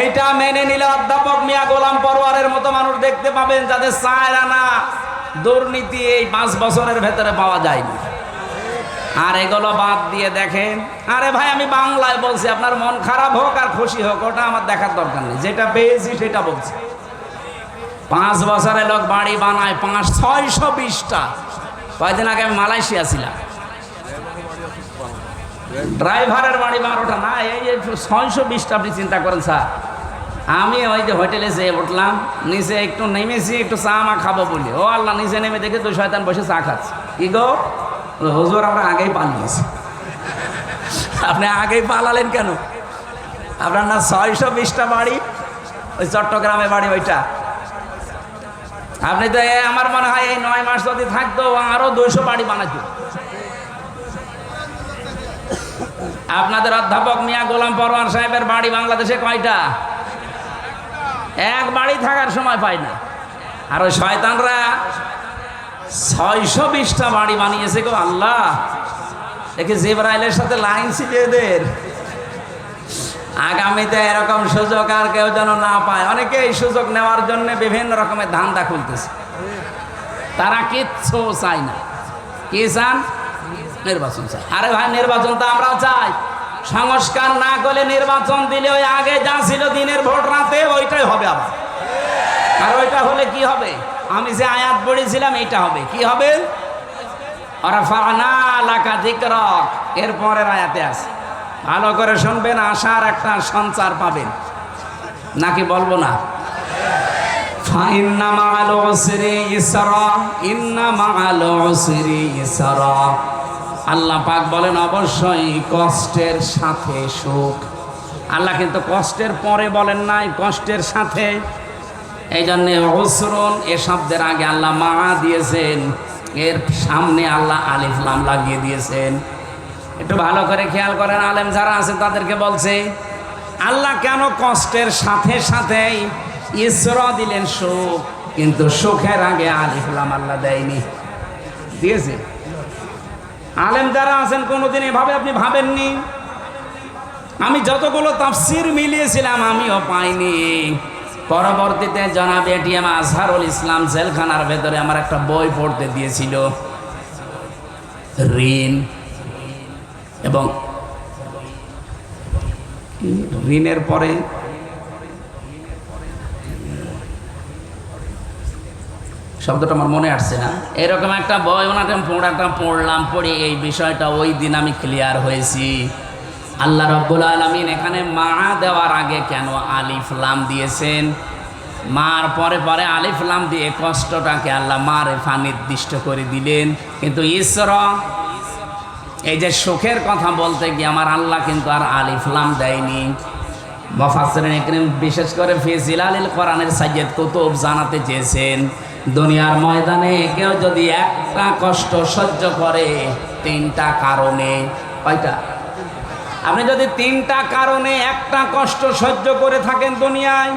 [SPEAKER 1] এইটা মেনে নিলে অধ্যাপক মিয়া গোলাম পরওয়ারের মতো মানুষ দেখতে পাবেন, যাদের 4 আনা দুর্নীতি এই 5 বছরের ভেতরে পাওয়া যায়নি। আর এগুলো বাদ দিয়ে দেখেন, আরে ভাই আমি বাংলায় বলছি, আপনার মন খারাপ হোক আর খুশি হোক ওটা আমার দেখার দরকার নেই, যেটা পেয়েছি সেটা বলছি। 5 বছরে লোক বাড়ি বানায় 620টা। কয়েকদিন আগে আমি মালয়েশিয়া ছিলাম, ড্রাইভারের বাড়ি 12টা না, এই 620টা। আপনি চিন্তা করেন স্যার, আমি ওই যে হোটেলে যেয়ে উঠলাম, নিচে একটু নেমেছি, একটু চা মা খাবো বলি, ও আল্লাহ, নিচে নেমে দেখে 2 শয়তান বসে চা খাচ্ছে। কি গো হুজুর, আমরা আগেই পালিয়েছি। আপনি আগেই পালালেন কেন? আপনার না 620টা বাড়ি, ওই চট্টগ্রামে বাড়ি ওইটা। আপনি তো আমার মনে হয় এই 9 মাস যদি থাকতো আরো 200 বাড়ি বানাতো। আপনাদের অধ্যাপক মিয়া গোলাম পরওয়ার সাহেবের বাড়ি বাংলাদেশে কয়টা? এক বাড়ি থাকার সময় পায় না। আর ওই শয়তানরা 620টা বাড়ি বানিয়েছে গো আল্লাহ। দেখি জিবরাইলের সাথে লাইন ছিল এদের। আগামীতে এরকম সুযোগ আর কেউ যেন না পায়। অনেকে এই সুযোগ নেওয়ার জন্য বিভিন্ন রকমের ধান্দা খুলতেছে। তারা কিচ্ছু চায় না। কি চান? নির্বাচন চাই। আরে ভাই, নির্বাচন তো আমরাও চাই। সংস্কার না করলে নির্বাচন দিলে ওই আগে যা ছিল দিনের ভোট রাতে ওইটাই হবে আবার। আর ওইটা হলে কি হবে? আমি যে আয়াত পড়েছিলাম এইটা হবে। কি হবে? এরপরের আয়াতে আছে, ভালো করে শুনবেন, আশার একটা সঞ্চার পাবেন। নাকি বলবো না? ইন্না মাআল উসরি ইসরা, ইন্না মাআল উসরি ইসরা। আল্লাহ পাক বলেন অবশ্যই কষ্টের সাথে সুখ। আল্লাহ কিন্তু কষ্টের পরে বলেন নাই, কষ্টের সাথে। এই জন্য উসরুন এ শব্দের আগে আল্লাহ মা দিয়েছেন, এর সামনে আল্লাহ আলিফ লাম লাগিয়ে দিয়েছেন। একটু ভালো করে খেয়াল করেন, আলেম যারা আছেন তাদেরকে বলছে আল্লাহ কেন কষ্টের সাথে সাথে ইসরা দিলেন সুখ, কিন্তু সুখের আগে আলিফ লাম আল্লাহ দেয়নি, দিয়েছে। আলেম যারা আছেন কোনোদিন এভাবে আপনি ভাবেননি। আমি যতগুলো তাফসির মিলিয়েছিলাম আমিও পাইনি। পরবর্তীতে জনাব এটিএম আজহারুল ইসলাম জেলখানার ভেতরে আমার একটা বই পড়তে দিয়েছিল, ঋণ এবং ঋণের পরে শব্দটা আমার মনে আসছে না, এরকম একটা বই ওনাটা পড়লাম, পড়ে এই বিষয়টা ওই দিন আমি ক্লিয়ার হয়েছি। আল্লাহ রাব্বুল আলামিন এখানে মা দেওয়ার আগে কেন আলিফ লাম দিয়েছেন, মার পরে পরে আলিফ লাম দিয়ে কষ্টটাকে আল্লাহ মারেফা নির্দিষ্ট করে দিলেন। কিন্তু ইসরা, এই যে সুখের কথা বলতে গিয়ে আমার আল্লাহ কিন্তু আর আলিফ লাম দেয়নি। মুফাসসিরিন ইকরাম বিশেষ করে ফি জিলালিল কোরআনের সাইয়্যিদ কুতুব জানাতে চেয়েছেন, দুনিয়ার ময়দানে কেউ যদি একটা কষ্ট সহ্য করে 3টা কারণে, কয়টা? আপনি যদি 3টা কারণে একটা কষ্ট সহ্য করে থাকেন দুনিয়ায়,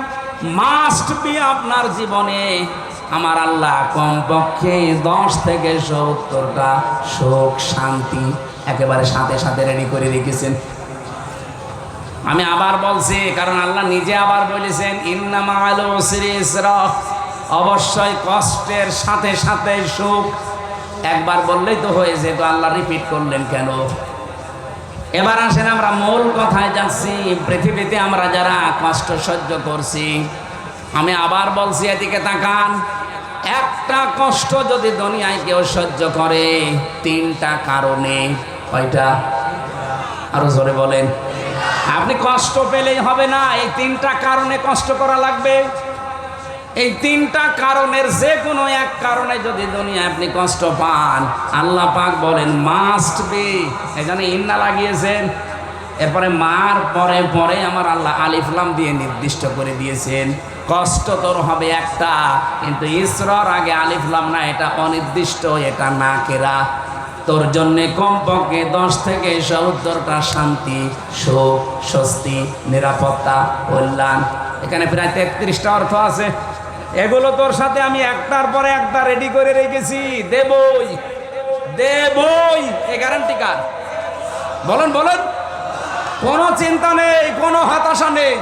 [SPEAKER 1] মাস্ট বি আপনার জীবনে আমার আল্লাহ কমপক্ষে 10 থেকে 70টা সুখ শান্তি একেবারে সাথে সাথে রেডি করে রেখেছেন। আমি আবার বলছি, কারণ আল্লাহ নিজে আবার বলেছেন ইন্না মাআল উসরি ইসরা, অবশ্যই কষ্টের সাথে সাথে সুখ। একবার বললেই তো হয়ে যেত, আল্লাহ রিপিট করলেন কেন? এবার আসেন আমরা মূল কথায় যাচ্ছি। পৃথিবীতে আমরা যারা কষ্ট সহ্য করছি, আমি আবার বলছি এদিকে তাকান, একটা কষ্ট যদি দুনিয়ায় কেউ সহ্য করে 3টা কারণে, কয়টা? আরো জোরে বলেন। আপনি কষ্ট পেলেই হবে না, এই 3টা কারণে কষ্ট করা লাগবে। এই 3টা কারণের যে কোনো এক কারণে যদি দুনিয়ায় আপনি কষ্ট পান, আল্লাহ পাক বলেন মাস্ট বি, এখানে ইন্না লাগিয়েছেন, এরপরে মার পরে পরে আমার আল্লাহ আলিফ লাম দিয়ে নির্দিষ্ট করে দিয়েছেন। কষ্ট তোর হবে একটা, কিন্তু ইসরার আগে আলিফ লাম না, এটা অনির্দিষ্ট, এটা না কেরা। তোর জন্যে কমপক্ষে 10 থেকে 70টা শান্তি, সুখ, স্বস্তি, নিরাপত্তা, কল্যাণ। এখানে প্রায় 33টা অর্থ আছে। এগুলো তোর সাথে আমি একটার পরে একটা রেডি করে রেখেছি, দেবই দেবই, এ গ্যারান্টি কার? বলেন বলেন, কোনো চিন্তা নেই, কোনো হতাশা নেই।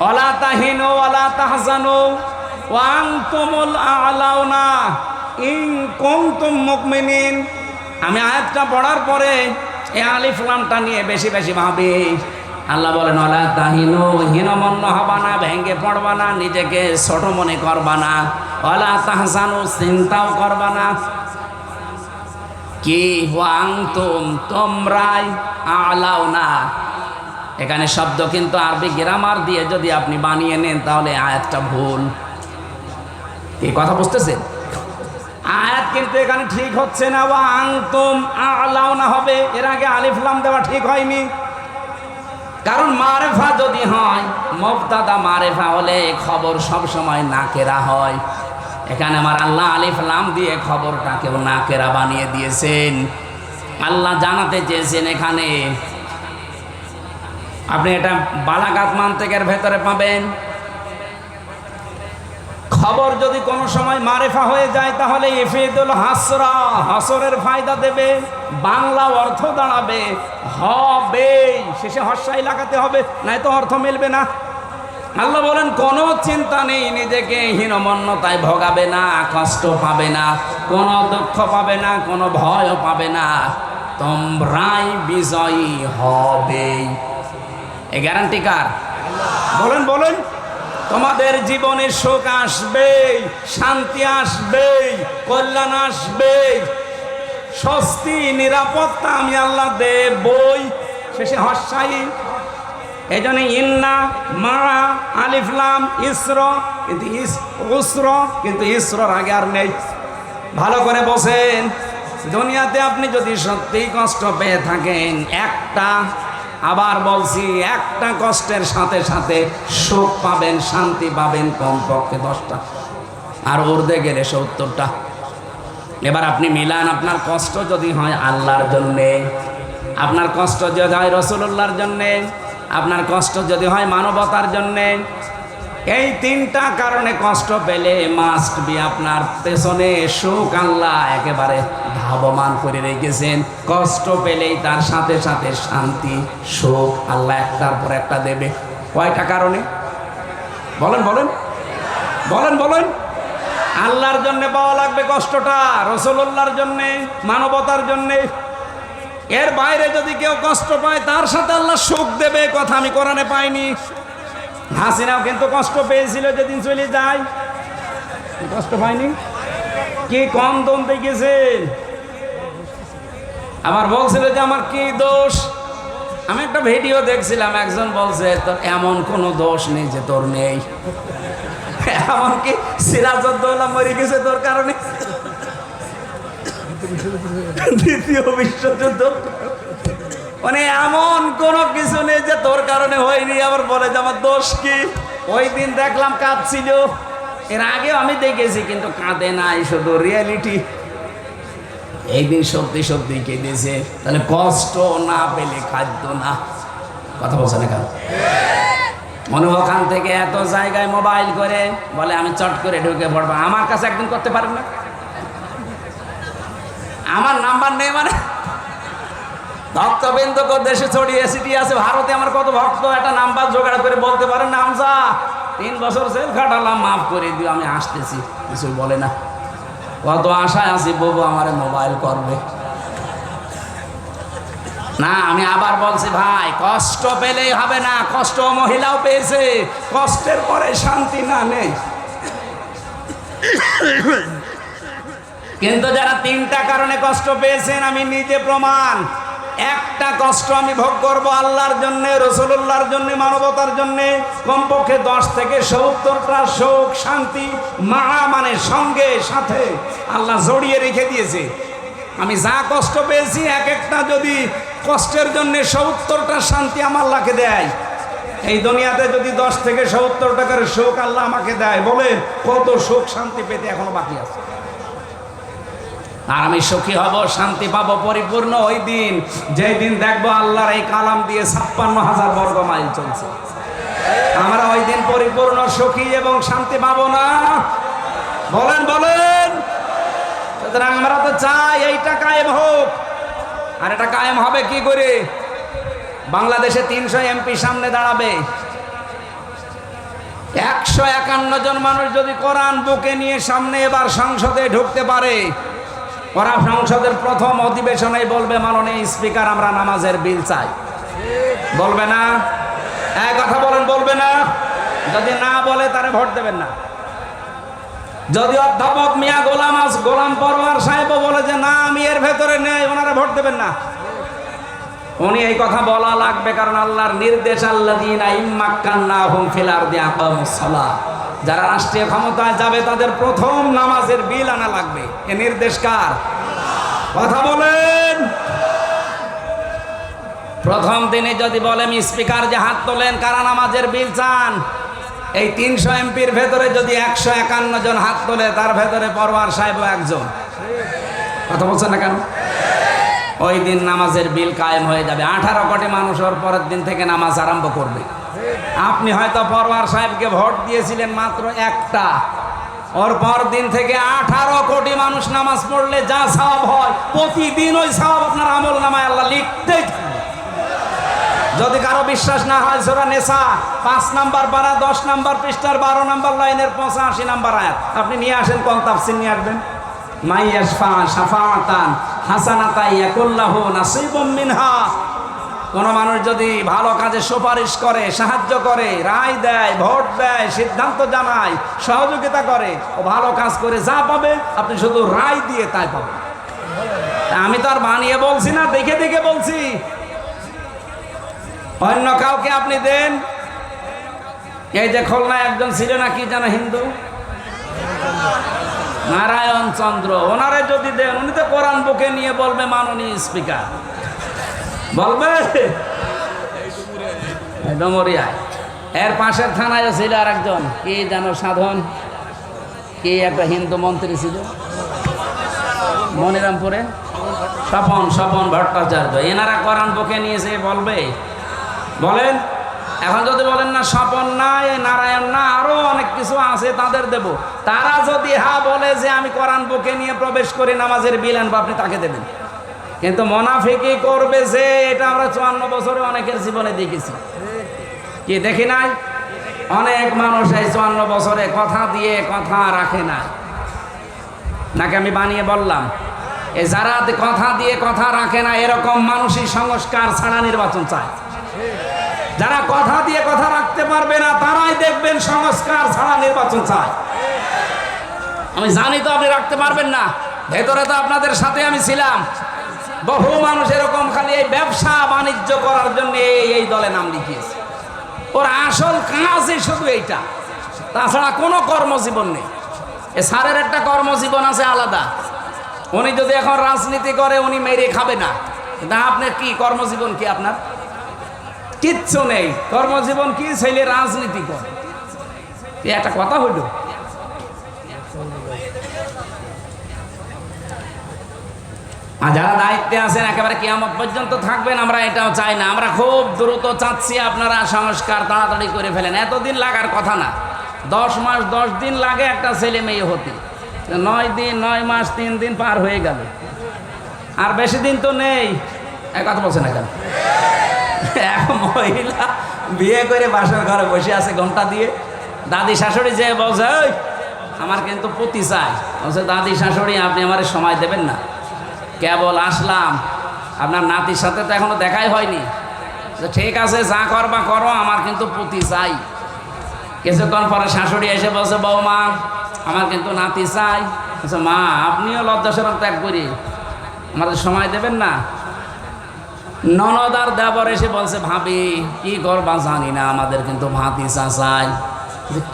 [SPEAKER 1] ওয়ালা তাহিনু ওয়ালা তাহজানু ওয়া আনতুমুল আ'লাউনা ইন কুনতুম মুমিনিন। আমি আয়াতটা পড়ার পরে এই আলিফ লামটা নিয়ে বেশি বেশি ভাবি। আল্লাহ বলেন ওয়ালা তাহিনু, হীনমন্য হবা না, ভেঙ্গে পড়বা না, নিজেকে ছোট মনে করবা না। ওয়ালা তাহজানু, চিন্তাও করবা না। কি ওয়া আনতুম, তোমরাই, আ'লাউনা, এখানে শব্দ কিন্তু আরবি গ্রামার দিয়ে যদি আপনি বানিয়ে নেন তাহলে আয়াতটা ভুল। এই কথা বুঝতেছেন? আয়াত কিন্তু এখানে ঠিক হচ্ছে না, ওয়া আনতুম আ'লাউনা হবে। এর আগে আলিফ লাম দেওয়া ঠিক হয়নি। কারণ মারেফা যদি হয়, মুবতাদা মারেফা হলে খবর সব সময় নাকেরা হয়। এখানে আমার আল্লাহ আলিফ লাম দিয়ে খবরটাকেও নাকেরা বানিয়ে দিয়েছেন। আল্লাহ জানাতে চেয়েছেন এখানে, আপনি এটা বালাগাত মান্তেকের ভেতরে পাবেন। খবর যদি কোনো সময় মারেফা হয়ে যায় তাহলে ইফিদুল হাসরা, হাসরের ফায়দা দেবে, বাংলা অর্থ দাঁড়াবে হবে, শেষে হর্ষাই লাগাতে হবে, নাই তো অর্থ মিলবে না। আল্লাহ বলেন কোনো চিন্তা নেই, নিজেকে হীনমন্যতায় ভোগাবে না, কষ্ট পাবে না, কোনো দুঃখ পাবে না, কোনো ভয়ও পাবে না, তোমরাই বিজয়ী হবে। এই গ্যারান্টি কার? বলেন বলেন। তোমাদের জীবনে সুখ আসবে, শান্তি আসবে, কল্যাণ আসবে, স্বস্তি নিরাপত্তা আমি আল্লাহ দেবই। শেষে হর্ষাই। এই জন্য ইন্না মা আলিফ লাম ইসর, কিন্তু উসর, কিন্তু ইসরর আগে আর নেই। ভালো করে বসেন। দুনিয়াতে আপনি যদি সত্যিই কষ্ট পেয়ে থাকেন, একটা, আবার বলছি, একটা কষ্টের সাথে সাথে সুখ পাবেন, শান্তি পাবেন কমপক্ষে 10টা, আর উর্ধে গেলে 70টা। এবার আপনি মিলান, আপনার কষ্ট যদি হয় আল্লাহর জন্যে, আপনার কষ্ট যদি হয় রাসূলুল্লাহর জন্যে, আপনার কষ্ট যদি হয় মানবতার জন্যে, এই 3টা কারণে কষ্ট পেলে মাস্ট বি আপনার পেছনে সুখ আল্লাহ একেবারে ধাবমান করে রেখেছেন। কষ্ট পেলেই তার সাথে সাথে শান্তি, সুখ আল্লাহ একটার পর একটা দেবে। কয়টা কারণে? বলেন বলেন বলেন বলেন। আল্লাহর জন্য পাওয়া লাগবে কষ্টটা, রাসূলুল্লাহর জন্য, মানবতার জন্য। এর বাইরে যদি কেউ কষ্ট পায় তার সাথে আল্লাহ সুখ দেবে, কথা আমি কোরআনে পাইনি। হাসিনাও কিন্তু কষ্ট পেয়েছিল যেদিন চলে যায়, কষ্ট পায়নি? কি কম দম দেখেছে? আবার বলছিল যে আমার কি দোষ। আমি একটা ভিডিও দেখছিলাম, একজন বলছে তোর এমন কোনো দোষ নেই যে তোর নেই। এমনকি সিরাজউদ্দৌলা মরে গেছে তোর কারণে, দ্বিতীয় বিশ্বযুদ্ধ। মানে এমন কোনো কিছু নেই যে তোর কারণে হয়নি। আবার বলে যে আমার দোষ কি? ওই দিন দেখলাম কাঁদছিল, এর আগেও আমি দেখেছি, কিন্তু কাঁদে নাই, শুধু রিয়েলিটি। এই দিন সত্যি সত্যি কেঁদেছে। তাহলে কষ্ট না পেলে খাদ্য না, কথা বলছে না কেন? মনে ওখান থেকে এত জায়গায় মোবাইল করে বলে আমি চট করে ঢুকে পড়বো। আমার কাছে একদিন করতে পারেন না? আমার নাম্বার নেই মানে? ভক্তবৃন্দ দেশে ছড়িয়ে ছিটিয়ে আছে, ভারতে আমার কত ভক্ত, একটা নাম্বার জোগাড় করে বলতে পারেন না আমজা 3 বছর জেল খাটালাম, মাফ করে দিও, আমি আসতেছি। কিছু বলে না। কত আশায় আছি বাবু আমার মোবাইল করবে না। আমি আবার বলছি ভাই, কষ্ট পেলেই হবে না, কষ্ট মহিলাও পেয়েছে, কষ্টের পরে শান্তি না নেই। কিন্তু যারা 3টা কারণে কষ্ট পেয়েছেন, আমি নিজে প্রমাণ। একটা কষ্ট আমি ভোগ করবো আল্লাহর জন্য, রাসূলুল্লাহর জন্য, মানবতার জন্য, কমপক্ষে 10 থেকে 70টা সুখ শান্তি মা মানে সঙ্গে সাথে আল্লাহ জড়িয়ে রেখে দিয়েছে। আমি যা কষ্ট পেয়েছি, এক একটা যদি কষ্টের জন্য 70টা শান্তি আমার আল্লাহকে দেয়। এই দুনিয়াতে যদি 10 থেকে 70 টাকার সুখ আল্লাহ আমাকে দেয়, বলে কত সুখ শান্তি পেতে এখনো বাকি আছে। আর আমি সুখী হব, শান্তি পাবো পরিপূর্ণ ওই দিন, যেই দিন দেখবো আল্লাহর এই কালাম দিয়ে 56,000 বর্গ মাইল চলছে। আমরা ওই দিন পরিপূর্ণ সুখী এবং শান্তি পাবো না? বলেন বলেন। সুতরাং আমরা তো চাই এইটা কায়েম হোক। আর এটা কায়েম হবে কি করে? বাংলাদেশে 300 এমপি সামনে দাঁড়াবে, 151 জন মানুষ যদি কোরআন বুকে নিয়ে সামনে এবার সংসদে ঢুকতে পারে, ওরা সংসদের প্রথম অধিবেশনে বলবে মাননীয় স্পিকার আমরা নামাজের বিল চাই। বলবে না? এক কথা বলেন, বলবে না? যদি না বলে তারে ভোট দেবেন না। যদি অধ্যাপক মিয়া গোলাম পরোয়ার সাহেব বলে যে না আমি এর ভেতরে নেই, ওনারা ভোট দেবেন না। উনি এই কথা বলা লাগবে, কারণ আল্লাহর নির্দেশ আল্লাযীনা ইম্মাক্কান্নাহুম ফিল আরদি আকামুস সালাহ, যারা রাষ্ট্রীয় ক্ষমতায় যাবে তাদের প্রথম নামাজের বিল আনা লাগবে। এ নির্দেশ কার? কথা বলেন। প্রথম দিনে যদি বলেন স্পিকার যে হাত তোলেন কারা নামাজের বিল চান, এই 300 এমপির ভেতরে যদি 151 জন হাত তোলে, তার ভেতরে পরোয়ার সাহেবও একজন। কথা বলছেন না কেন? ওই দিন নামাজের বিল কায়েম হয়ে যাবে। 18 কোটি মানুষ ওর পরের দিন থেকে নামাজ আরম্ভ করবে। আপনি হয়তো পরোয়ার সাহেবকে ভোট দিয়েছিলেন মাত্র একটা, ওর পর দিন থেকে 18 কোটি মানুষ নামাজ পড়লে যা সওয়াব হয়, প্রতিদিন ওই সওয়াব আপনার আমল নামায় আল্লাহ লিখতেই থাকবে। যদি কারো বিশ্বাস না হয়, সূরা নিসা 5 নাম্বার পারা 10 নাম্বার পৃষ্ঠার 12 নাম্বার লাইনের 85 নাম্বার আয়াত আপনি নিয়ে আসেন, কোন তাফসীর নিয়ে আসবেন? মাইয়াশফা শাফাআতান হাসানাতান ইয়াকুল্লাহু নাসিবুম মিনহা। কোন মানুষ যদি ভালো কাজে সুপারিশ করে, সাহায্য করে, রায় দেয়, ভোট দেয়, সিদ্ধান্ত জানায়, সহযোগিতা করে, ও ভালো কাজ করে যা পাবে আপনি শুধু রায় দিয়ে তাই পাবেন। আমি তো আর বানিয়ে বলছি না, দেখে দেখে বলছি। অন্য কাউকে আপনি দেন, এই যে খুলনায় একজন ছিল না কি যেন হিন্দু, নারায়ণ চন্দ্র, ওনারে যদি দেন, উনি তো কোরআন বুকে নিয়ে বলবে মাননীয় স্পিকার, বলবে ডমরিয়ায়। এর পাশের থানায় ছিল আর একজন কি যেন সাধন, কি একটা হিন্দু মন্ত্রী ছিল মনিরামপুরে, স্বপন ভট্টাচার্য। এনারা কোরআন বুকে নিয়েছে বলবে? বলেন। এখন যদি বলেন না স্বপন না, এই নারায়ণ না, আরো অনেক কিছু আছে তাদের দেব, তারা যদি হ্যাঁ বলে যে আমি কোরআন বুকে নিয়ে প্রবেশ করি নামাজের বিল আনবো, আপনি তাকে দেবেন। কিন্তু মুনাফিকি করবে যে, এটা আমরা 54 বছরে অনেকের জীবনে দেখেছি। কি দেখি নাই? অনেক মানুষ এই 54 বছরে কথা দিয়ে কথা রাখে না। নাকি আমি বানিয়ে বললাম? এই যারা কথা দিয়ে কথা রাখে না, এরকম মানুষই সংস্কার ছাড়া নির্বাচন চায়। যারা কথা দিয়ে কথা রাখতে পারবে না, তারাই দেখবেন সংস্কার ছাড়া নির্বাচন চায়। আমি জানি তো আপনি রাখতে পারবেন না, ভেতরে তো আপনাদের সাথে আমি ছিলাম। বহু মানুষ এরকম খালি এই ব্যবসা বাণিজ্য করার জন্য এই দলে নাম লিখিয়েছে। ওর আসল কাজই শুধু এইটা, তাছাড়া কোনো কর্মজীবন নেই। এ স্যারের একটা কর্মজীবন আছে আলাদা। উনি যদি এখন রাজনীতি করে, উনি মেরে খাবে না। কিন্তু আপনার কি কর্মজীবন? কি আপনার কিচ্ছু নেই। কর্মজীবন কি? ছেলে রাজনীতি করে। একটা কথা হইল। আর যারা দায়িত্বে আছেন একেবারে কিয়ামত পর্যন্ত থাকবেন, আমরা এটাও চাই না। আমরা খুব দ্রুত চাচ্ছি আপনারা সংস্কার তাড়াতাড়ি করে ফেলেন। এতদিন লাগার কথা না, 10 মাস 10 দিন লাগে একটা ছেলে মেয়ে হতে। 9 দিন 9 মাস 3 দিন পার হয়ে গেল, আর বেশি দিন তো নেই। এক কথা বলছে না কেন? এক মহিলা বিয়ে করে বাসার ঘরে বসে আছে ঘন্টা দিয়ে। দাদি শাশুড়ি যে বলছে ওই আমার কিন্তু পতি চাই, বলছে দাদি শাশুড়ি আপনি আমার সময় দেবেন না, কেবল আসলাম, আপনার নাতির সাথে তো এখনো দেখাই হয়নি। ঠিক আছে যা করবা করো, আমার কিন্তু পতি চাই। কিছুক্ষণ পরে শাশুড়ি এসে বলছে বৌমা আমার কিন্তু নাতি চাই। বলছে মা আপনিও লজ্জাশরম ত্যাগ করি, আমাদের সময় দেবেন না। ননদ আর দেবর এসে বলছে ভাবি কি করবা জানি না, আমাদের কিন্তু ভাতিজা চাই।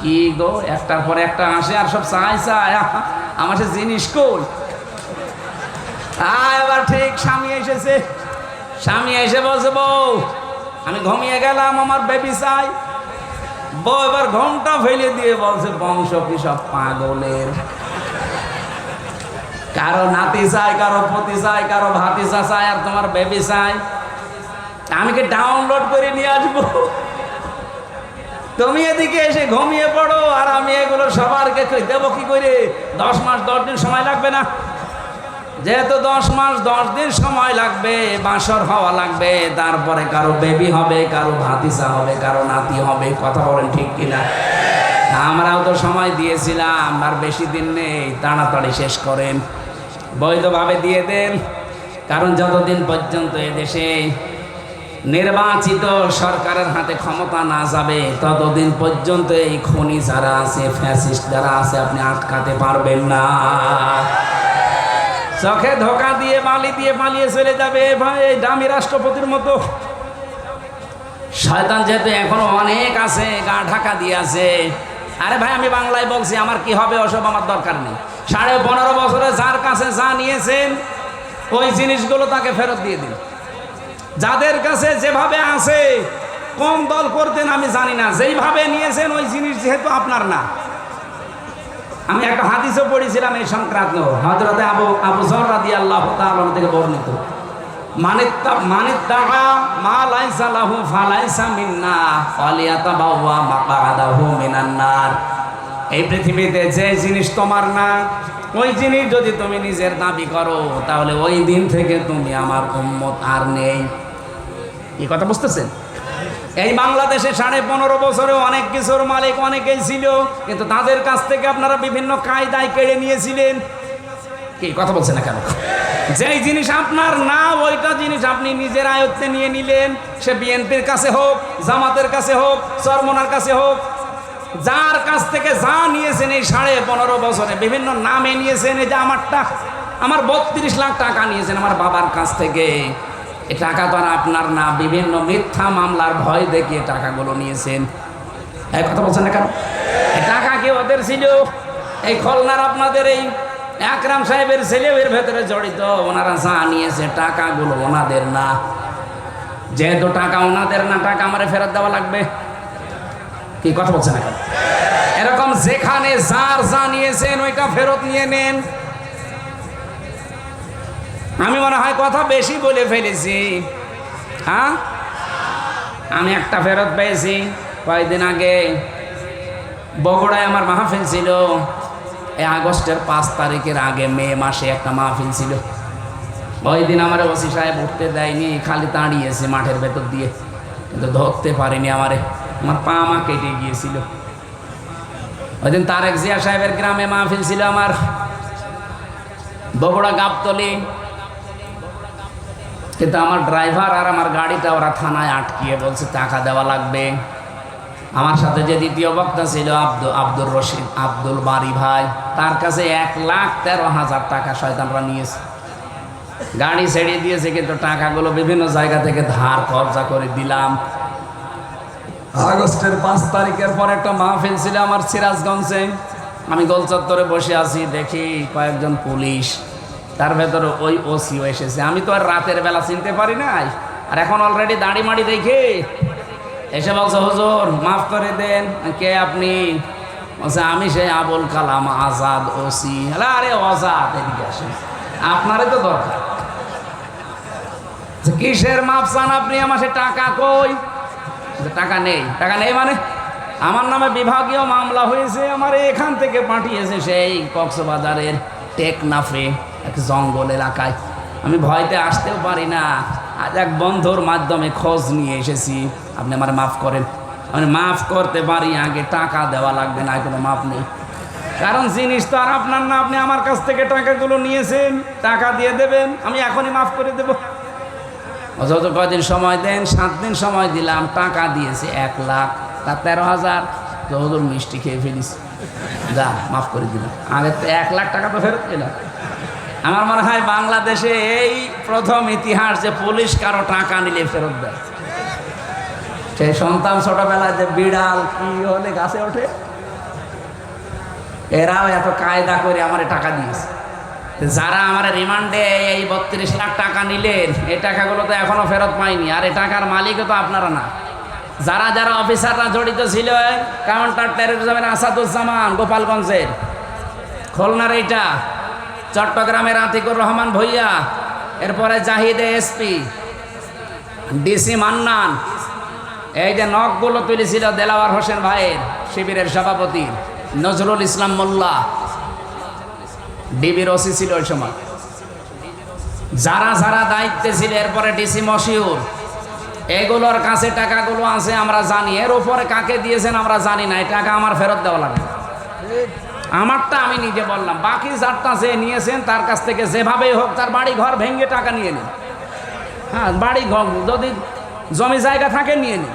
[SPEAKER 1] কি গো, একটার পর একটা আসে আর সব চাই চাই, আমার সে জিনিস কই? এবার ঠিক স্বামী এসেছে। স্বামী এসে বলছে বউ আমি ঘুমিয়ে গেলাম, আমার বেবি চাই। বউ এবার ঘুমটা ফেলে দিয়ে বলছে বংশ কি সব পাগলের, কারো নাতি চাই, কারো পতি চাই, কারো ভাতিজা চাই, আর তোমার বেবি চাই। আমি কি ডাউনলোড করে নিয়ে আসবো? তুমি এদিকে এসে ঘুমিয়ে পড়ো, আর আমি এগুলো সবারকে দেবো কি করে? 10 মাস 10 দিন সময় লাগবে না? যেহেতু 10 মাস 10 দিন সময় লাগবে, বাসর হওয়া লাগবে, তারপরে কারো বেবি হবে, কারো ভাতিজা হবে, কারো নাতি হবে। কথা বলেন ঠিক কিনা? আমরাও তো সময় দিয়েছিলাম, আর বেশি দিন নেই, তাড়াতাড়ি শেষ করেন, বৈধভাবে দিয়ে দেন। কারণ যতদিন পর্যন্ত এদেশে নির্বাচিত সরকারের হাতে ক্ষমতা না যাবে, ততদিন পর্যন্ত এই খনি যারা আছে, ফ্যাসিস্ট যারা আছে, আপনি আটকাতে পারবেন না। চোখে ধোকা দিয়ে বালি দিয়ে পালিয়ে চলে যাবে ভাই, এই দামি রাষ্ট্রপতির মতো। শয়তান যেহেতু এখনো অনেক আছে, গা ঢাকা দিয়ে আছে। আরে ভাই, আমি বাংলায় বলছি, আমার কি হবে ওসব আমার দরকার নেই। 15.5 বছরে যার কাছে যা নিয়েছেন, ওই জিনিসগুলো তাকে ফেরত দিয়ে দিন। যাদের কাছে যেভাবে আছে, কম দল করতেন আমি জানি না, যেইভাবে নিয়েছেন ওই জিনিস যেহেতু আপনার না। আমি একটা হাদিসও পড়েছিলাম এই সংক্রান্ত, হযরতে আবু যর রাদিয়াল্লাহু তাআলা থেকে বর্ণিত, মানিত্তাকা মা লাইসা লাহু ফালাইসা মিন্না ফালিয়াতাবাওয়া মাকআদাহু মিনান নার। এই পৃথিবীতে যে জিনিস তোমার না, ওই জিনিস যদি তুমি নিজের দাবি করো, তাহলে ওই দিন থেকে তুমি আমার উম্মত আর নেই। এই কথা বুঝতেছেন? এই বাংলাদেশে 15.5 বছরে অনেক কিছুর মালিক অনেকেই ছিল, কিন্তু তাদের কাছ থেকে আপনারা বিভিন্ন কায়দায় কেড়ে নিয়েছিলেন। কি কথা বলছেন না কেন? যেই জিনিস আপনার না, ওইটা জিনিস আপনি নিজের আয়ত্তে নিয়ে নিলেন। সে বিএনপির কাছে হোক, জামাতের কাছে হোক, চরমনার কাছে হোক, যার কাছ থেকে যা নিয়েছেন এই 15.5 বছরে বিভিন্ন নামে নিয়েছেন। এই যে আমারটা, আমার 32 লাখ টাকা নিয়েছেন আমার বাবার কাছ থেকে। এই টাকা তো আর আপনার না, বিভিন্ন মিথ্যা মামলার ভয় দেখিয়ে টাকাগুলো নিয়েছেন। এই কথা বলছেন না কেন? এই টাকা কি ওদের ছিল? এই খুলনার আপনাদের এই আকরাম সাহেবের ছেলেও এর ভেতরে জড়িত। ওনারা যা নিয়েছে টাকাগুলো ওনাদের না। যেহেতু টাকা ওনাদের না, টাকা আমারে ফেরত দেওয়া লাগবে। কি কথা বলছেন না কেন? এরকম যেখানে যার যা নিয়েছেন ওইটা ফেরত নিয়ে নেন। আমি মনে হয় কথা বেশি বলে ফেলেছি। হ্যাঁ, আমি একটা ফেরত পেয়েছি কয়েকদিন আগে। বগুড়ায় আমার মাহফিল ছিল। এই আগস্টের 5 তারিখের আগে মে মাসে একটা মাহফিল ছিল। ওই দিন আমার ওসি সাহেব উঠতে দেয়নি, খালি দাঁড়িয়েছে মাঠের ভেতর দিয়ে, কিন্তু ধরতে পারিনি। আমার পা মা কেটে গিয়েছিল। ওই দিন তারেক জিয়া সাহেবের গ্রামে মাহফিল ছিল আমার, বগুড়া গাবতলী। কিন্তু আমার ড্রাইভার আর আমার গাড়িটা ওরা থানায় আটকিয়ে বলছে টাকা দেওয়া লাগবে। আমার সাথে যে দ্বিতীয় বক্তা ছিল আব্দুর রশিদ, আব্দুল বারি ভাই, তার কাছে 1,13,000 টাকা শয়তানরা নিয়েছে। গাড়ি ছেড়ে দিয়েছে, কিন্তু টাকাগুলো বিভিন্ন জায়গা থেকে ধার কবজা করে দিলাম। আগস্টের 5 তারিখের পর একটা মাহফিল ছিল আমার সিরাজগঞ্জে। আমি গোল চত্বরে বসে আছি, দেখি কয়েকজন পুলিশ, তার ভেতরে ওই ওসিও এসেছে। আমি তো আর রাতের বেলা চিনতে পারি নাই, আর এখন অলরেডি দাড়ি মাড়ি দেখে এসে বলছে, হুজুর মাফ করে দেন। কে আপনি? বলছে, আমি সেই আবুল কালাম আজাদ ওসি। আরে আজাদ, এদিকে আসেন, আপনারই তো দরকার। কিসের মাপ চান আপনি? আমার সে টাকা কই? টাকা নেই। টাকা নেই মানে? আমার নামে বিভাগীয় মামলা হয়েছে, আমার এখান থেকে পাঠিয়েছে সেই কক্সবাজারের টেকনাফে এক জঙ্গল এলাকায়। আমি ভয়তে আসতেও পারি না। আজ এক বন্ধুর মাধ্যমে খোঁজ নিয়ে এসেছি। আপনি আমার মাফ করেন। আমি মাফ করতে পারি, আগে টাকা দেওয়া লাগবে না, কোনো মাপ নেই। কারণ জিনিস তো আর আপনার না, আপনি আমার কাছ থেকে টাকাগুলো নিয়েছেন, টাকা দিয়ে দেবেন, আমি এখনই মাফ করে দেবো। যত কয়দিন সময় দেন? 7 দিন সময় দিলাম, টাকা দিয়েছে 1,13,000। তো হুজুর মিষ্টি খেয়ে ফেলিস, যা মাফ করে দিলাম। আগে তো 1 লাখ টাকা তো ফেরত দিলাম। আমার মনে হয় বাংলাদেশে এই প্রথম ইতিহাস যে পুলিশ কারো টাকা নিলে ফেরত দেয়। সেই সন্তান ছোটবেলায় যে বিড়াল কি হলে গাছে ওঠে, এরাও এত কায়দা করে আমার টাকা দিয়েছে। যারা আমার রিমান্ডে এই 32 লাখ টাকা নিলেন, এই টাকাগুলো তো এখনো ফেরত পাইনি। আর এই টাকার মালিকও তো আপনারা না। যারা যারা অফিসাররা জড়িত ছিল, কাউন্টার টেরোরিজমের আসাদুজ্জামান গোপালগঞ্জের, খুলনার এইটা, চট্টগ্রামের আতিকুর রহমান ভূঁইয়া, এরপরে জাহিদে এসপি, ডিসি মান্নান, এই যে নখগুলো তুলেছিল দেলাওয়ার হোসেন ভাইয়ের, শিবিরের সভাপতি নজরুল ইসলাম মোল্লা, ডিবির ওসি ছিল ওই সময়। যারা যারা দায়িত্বে ছিল, এরপরে ডিসি মশিউর, এগুলোর কাছে টাকাগুলো আছে আমরা জানি, এর উপরে কাকে দিয়েছেন আমরা জানি না, এই টাকা আমার ফেরত দেওয়া লাগবে। আমারটা আমি নিজে বললাম, বাকি যারটা যে নিয়েছেন তার কাছ থেকে যেভাবেই হোক তার বাড়ি ঘর ভেঙে টাকা নিয়ে নিন। হ্যাঁ, বাড়ি ঘর যদি জমি জায়গা থাকে নিয়ে নিন,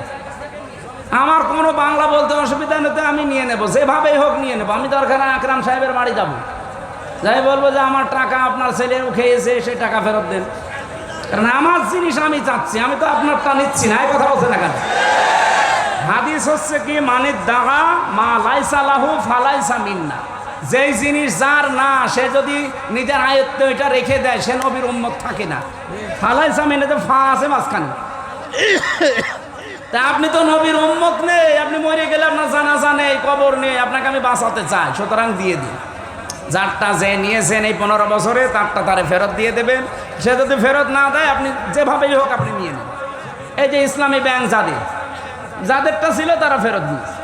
[SPEAKER 1] আমার কোনো বাংলা বলতে অসুবিধা নেই, আমি নিয়ে নেব, যেভাবেই হোক নিয়ে নেব। আমি দরকার আকরাম সাহেবের বাড়ি যাব, যাই বলবো যে আমার টাকা আপনার ছেলেও খেয়েছে, সেই টাকা ফেরত দেন, কারণ আমার জিনিস আমি চাচ্ছি, আমি তো আপনারটা নিচ্ছি না। এই কথা বলছে না কেন? হাদিস হচ্ছে কি, মানে দাগা মা লাইসা লাহু ফালাইসা মিন্না, যেই জিনিস যার না, সে যদি নিজের আয়ত্তে ওইটা রেখে দেয়, সে নবীর উম্মত থাকে না। ফালাইসা মিন্না তো ফা আছে মাঝখানে, তা আপনি তো নবীর উম্মত নেই, আপনি মরে গেলে আপনার জানাজা নেই, কবর নেই, আপনাকে আমি বাঁচাতে চাই, সুতরাং দিয়ে দিন। যারটা যে নিয়েছেন এই 15 বছরে, তারটা তারে ফেরত দিয়ে দেবেন। সে যদি ফেরত না দেয়, আপনি যেভাবেই হোক আপনি নিয়ে নেন। এই যে ইসলামী ব্যাংক যাদেরটা ছিল তারা ফেরত দিয়েছে,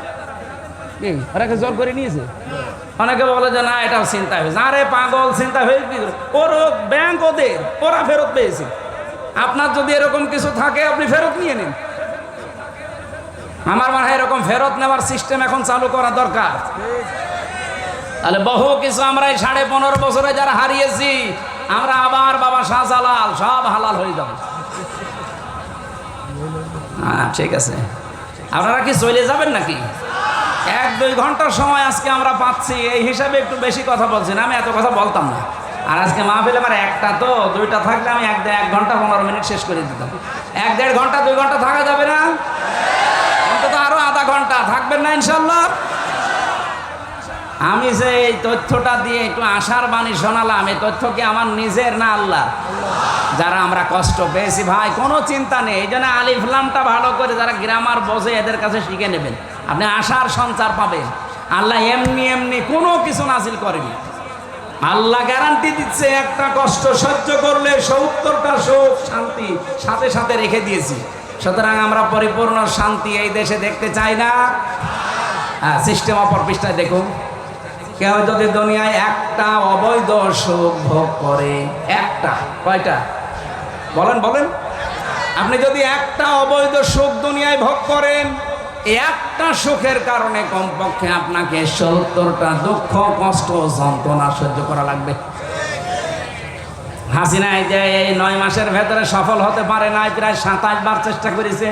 [SPEAKER 1] কি ওরাকে জোর করে নিয়েছে? অনেকে বলে যে না, এটাও চিন্তা হয়েছে। আরে পাগল, চিন্তা হয়ে কি ওর ব্যাংক ওদের, ওরা ফেরত পেয়েছে। আপনার যদি এরকম কিছু থাকে আপনি ফেরত নিয়ে নিন। আমার মনে হয় এরকম ফেরত নেওয়ার সিস্টেম এখন চালু করা দরকার। তাহলে বহু কিছু আমরা এই 15.5 বছরে যারা হারিয়েছি, আমরা আবার বাবা শাহজালাল সব হালাল হয়ে যাব। হ্যাঁ, ঠিক আছে। আপনারা কি চলে যাবেন নাকি? 1-2 ঘন্টার সময় আজকে আমরা পাচ্ছি, এই হিসাবে একটু বেশি কথা বলছি না, আমি এত কথা বলতাম না। আর আজকে মাহফিল আমার একটা, তো 2টা থাকলে আমি 1 ঘন্টা 15 মিনিট শেষ করে দিতাম। 1-1.5 ঘন্টা 2 ঘন্টা থাকা যাবে না? অন্তত আরো আধা ঘন্টা থাকবেন না ইনশাল্লাহ? আমি যে এই তথ্যটা দিয়ে একটু আশার বাণী শোনালাম, এই তথ্য কি আমার নিজের না আল্লাহ? যারা আমরা কষ্ট পেয়েছি ভাই, কোনো চিন্তা নেই। এই জন্য আলিফ লামটা ভালো করে যারা গ্রামার বোঝে এদের কাছে শিখে নেবেন, আপনি আশার সঞ্চার পাবেন। আল্লাহ এমনি এমনি কোনো কিছু নাজিল করেনি। আল্লাহ গ্যারান্টি দিচ্ছে, একটা কষ্ট সহ্য করলে 70টা সুখ শান্তি সাথে সাথে রেখে দিয়েছি। সুতরাং আমরা পরিপূর্ণ শান্তি এই দেশে দেখতে চাই না। সিস্টেম অপর পৃষ্ঠায় দেখুন, কেউ যদি দুনিয়ায় একটা অবৈধ সুখ ভোগ করে, একটা, কয়টা বলেন বলেন, আপনি যদি একটা অবৈধ সুখ দুনিয়ায় ভোগ করেন, একটা সুখের কারণে কমপক্ষে আপনাকে 70টা দুঃখ কষ্ট যন্ত্রণা সহ্য করা লাগবে। হাসিনা যে এই 9 মাসের ভেতরে সফল হতে পারে নাই, প্রায় 27 বার চেষ্টা করেছে,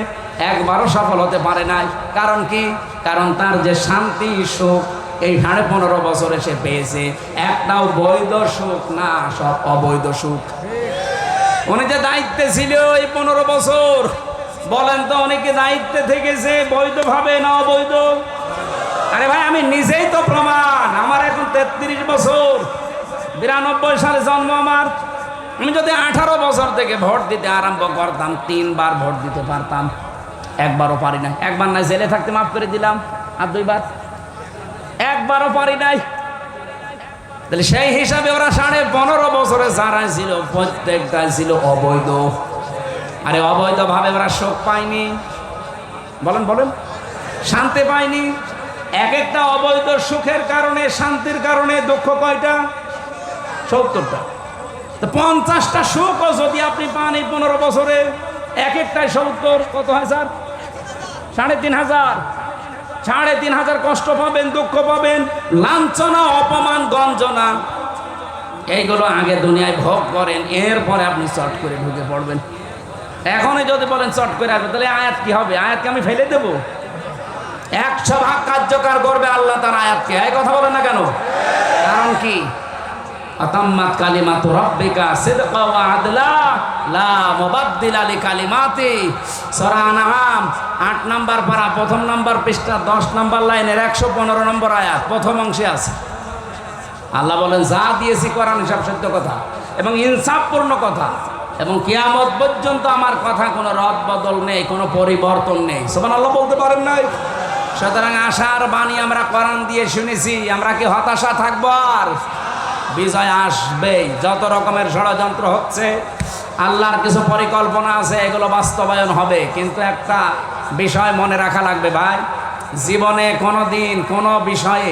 [SPEAKER 1] একবারও সফল হতে পারে নাই। কারণ কি? কারণ তার যে শান্তি সুখ এই 15.5 বছরে সে পেয়েছে, একটাও বৈধ সুখ না, সব অবৈধ সুখ। উনি যে দায়িত্বে ছিল এই 15 বছর, বলেন তো অনেকে দায়িত্বে থেকেছে বৈধভাবে না অবৈধ? আরে ভাই, আমি নিজেই তো প্রমাণ। আমার এখন 33 বছর, 92 সালে জন্ম আমার। আমি যদি 18 বছর থেকে ভোট দিতে আরম্ভ করতাম, 3 বার ভোট দিতে পারতাম, একবারও পারি না। একবার না জেলে থাকতে মাফ করে দিলাম, আর 2 বার, একবারও পারি নাই। তাহলে সেই হিসাবে ওরা 15.5 বছরে যারা ছিল প্রত্যেকটাই ছিল অবৈধ। আরে অবৈধভাবে ওরা সুখ পায়নি, বলেন বলেন, শান্তি পায়নি। এক একটা অবৈধ সুখের কারণে, শান্তির কারণে দুঃখ কয়টা? 70টা। তো 50টা সুখও যদি আপনি পান এই 15 বছরে, এক একটাই 70, কত হয় স্যার? 3,500। 3,500 কষ্ট পাবেন, দুঃখ পাবেন, লাঞ্ছনা, অপমান, গঞ্জনা, এইগুলো আগে দুনিয়ায় ভোগ করেন, এরপরে আপনি চট করে ঢুকে পড়বেন। এখনই যদি বলেন চট করে আসবে, তাহলে আয়াত কি হবে? আয়াতকে আমি ফেলে দেবো? 100 ভাগ কার্যকর করবে আল্লাহ তার আয়াতকে। এই কথা বলেন না কেন? কারণ কি? আতাম্মাত কালিমাতু রাব্বিকা সিদকা ওয়া আদলা লা মুবাদদিলা লিকালিমাতি। সূরা আনআম 8 নম্বর পারা, 1ম নম্বর পৃষ্ঠা, 10 নম্বর লাইনের 115 নম্বর আয়াত, প্রথম অংশে আছে। আল্লাহ বলেন, যা দিয়েছি কোরআন সব সত্য কথা এবং ইনসাফপূর্ণ কথা, এবং কিয়ামত পর্যন্ত আমার কথা কোনো রদ বদল নেই, কোনো পরিবর্তন নেই। সুবহানাল্লাহ বলতে পারেন নাই? সুতরাং আশার বাণী আমরা কোরআন দিয়ে শুনেছি। আমরা কি হতাশা থাকবো? আর বিজয় আসবেই। যত রকমের ষড়যন্ত্র হচ্ছে, আল্লাহর কিছু পরিকল্পনা আছে, এগুলো বাস্তবায়ন হবে। কিন্তু একটা বিষয় মনে রাখা লাগবে ভাই, জীবনে কোনো দিন কোনো বিষয়ে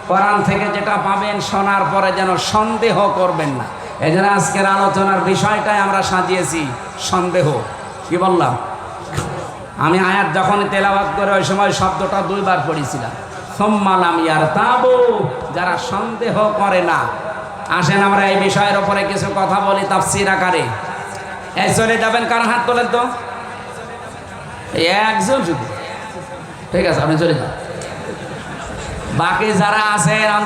[SPEAKER 1] কোরআন থেকে যেটা পাবেন, শোনার পরে যেন সন্দেহ করবেন না। এই জন্য আজকের আলোচনার বিষয়টাই আমরা সাজিয়েছি সন্দেহ। কি বললাম? আমি আয়াত যখন তেলাওয়াত করে ওই সময় শব্দটা 2 বার পড়েছিলাম, সুম্মা লাম ইয়ারতাবু, যারা সন্দেহ করে না। আসেন আমরা এই বিষয়ের উপরে কিছু কথা বলি তাফসীর আকারে। এই চলে যাবেন, কার হাত তোলেন তো? একজন শুধু, ঠিক আছে আপনি চলে যান। বাকি যারা আছেন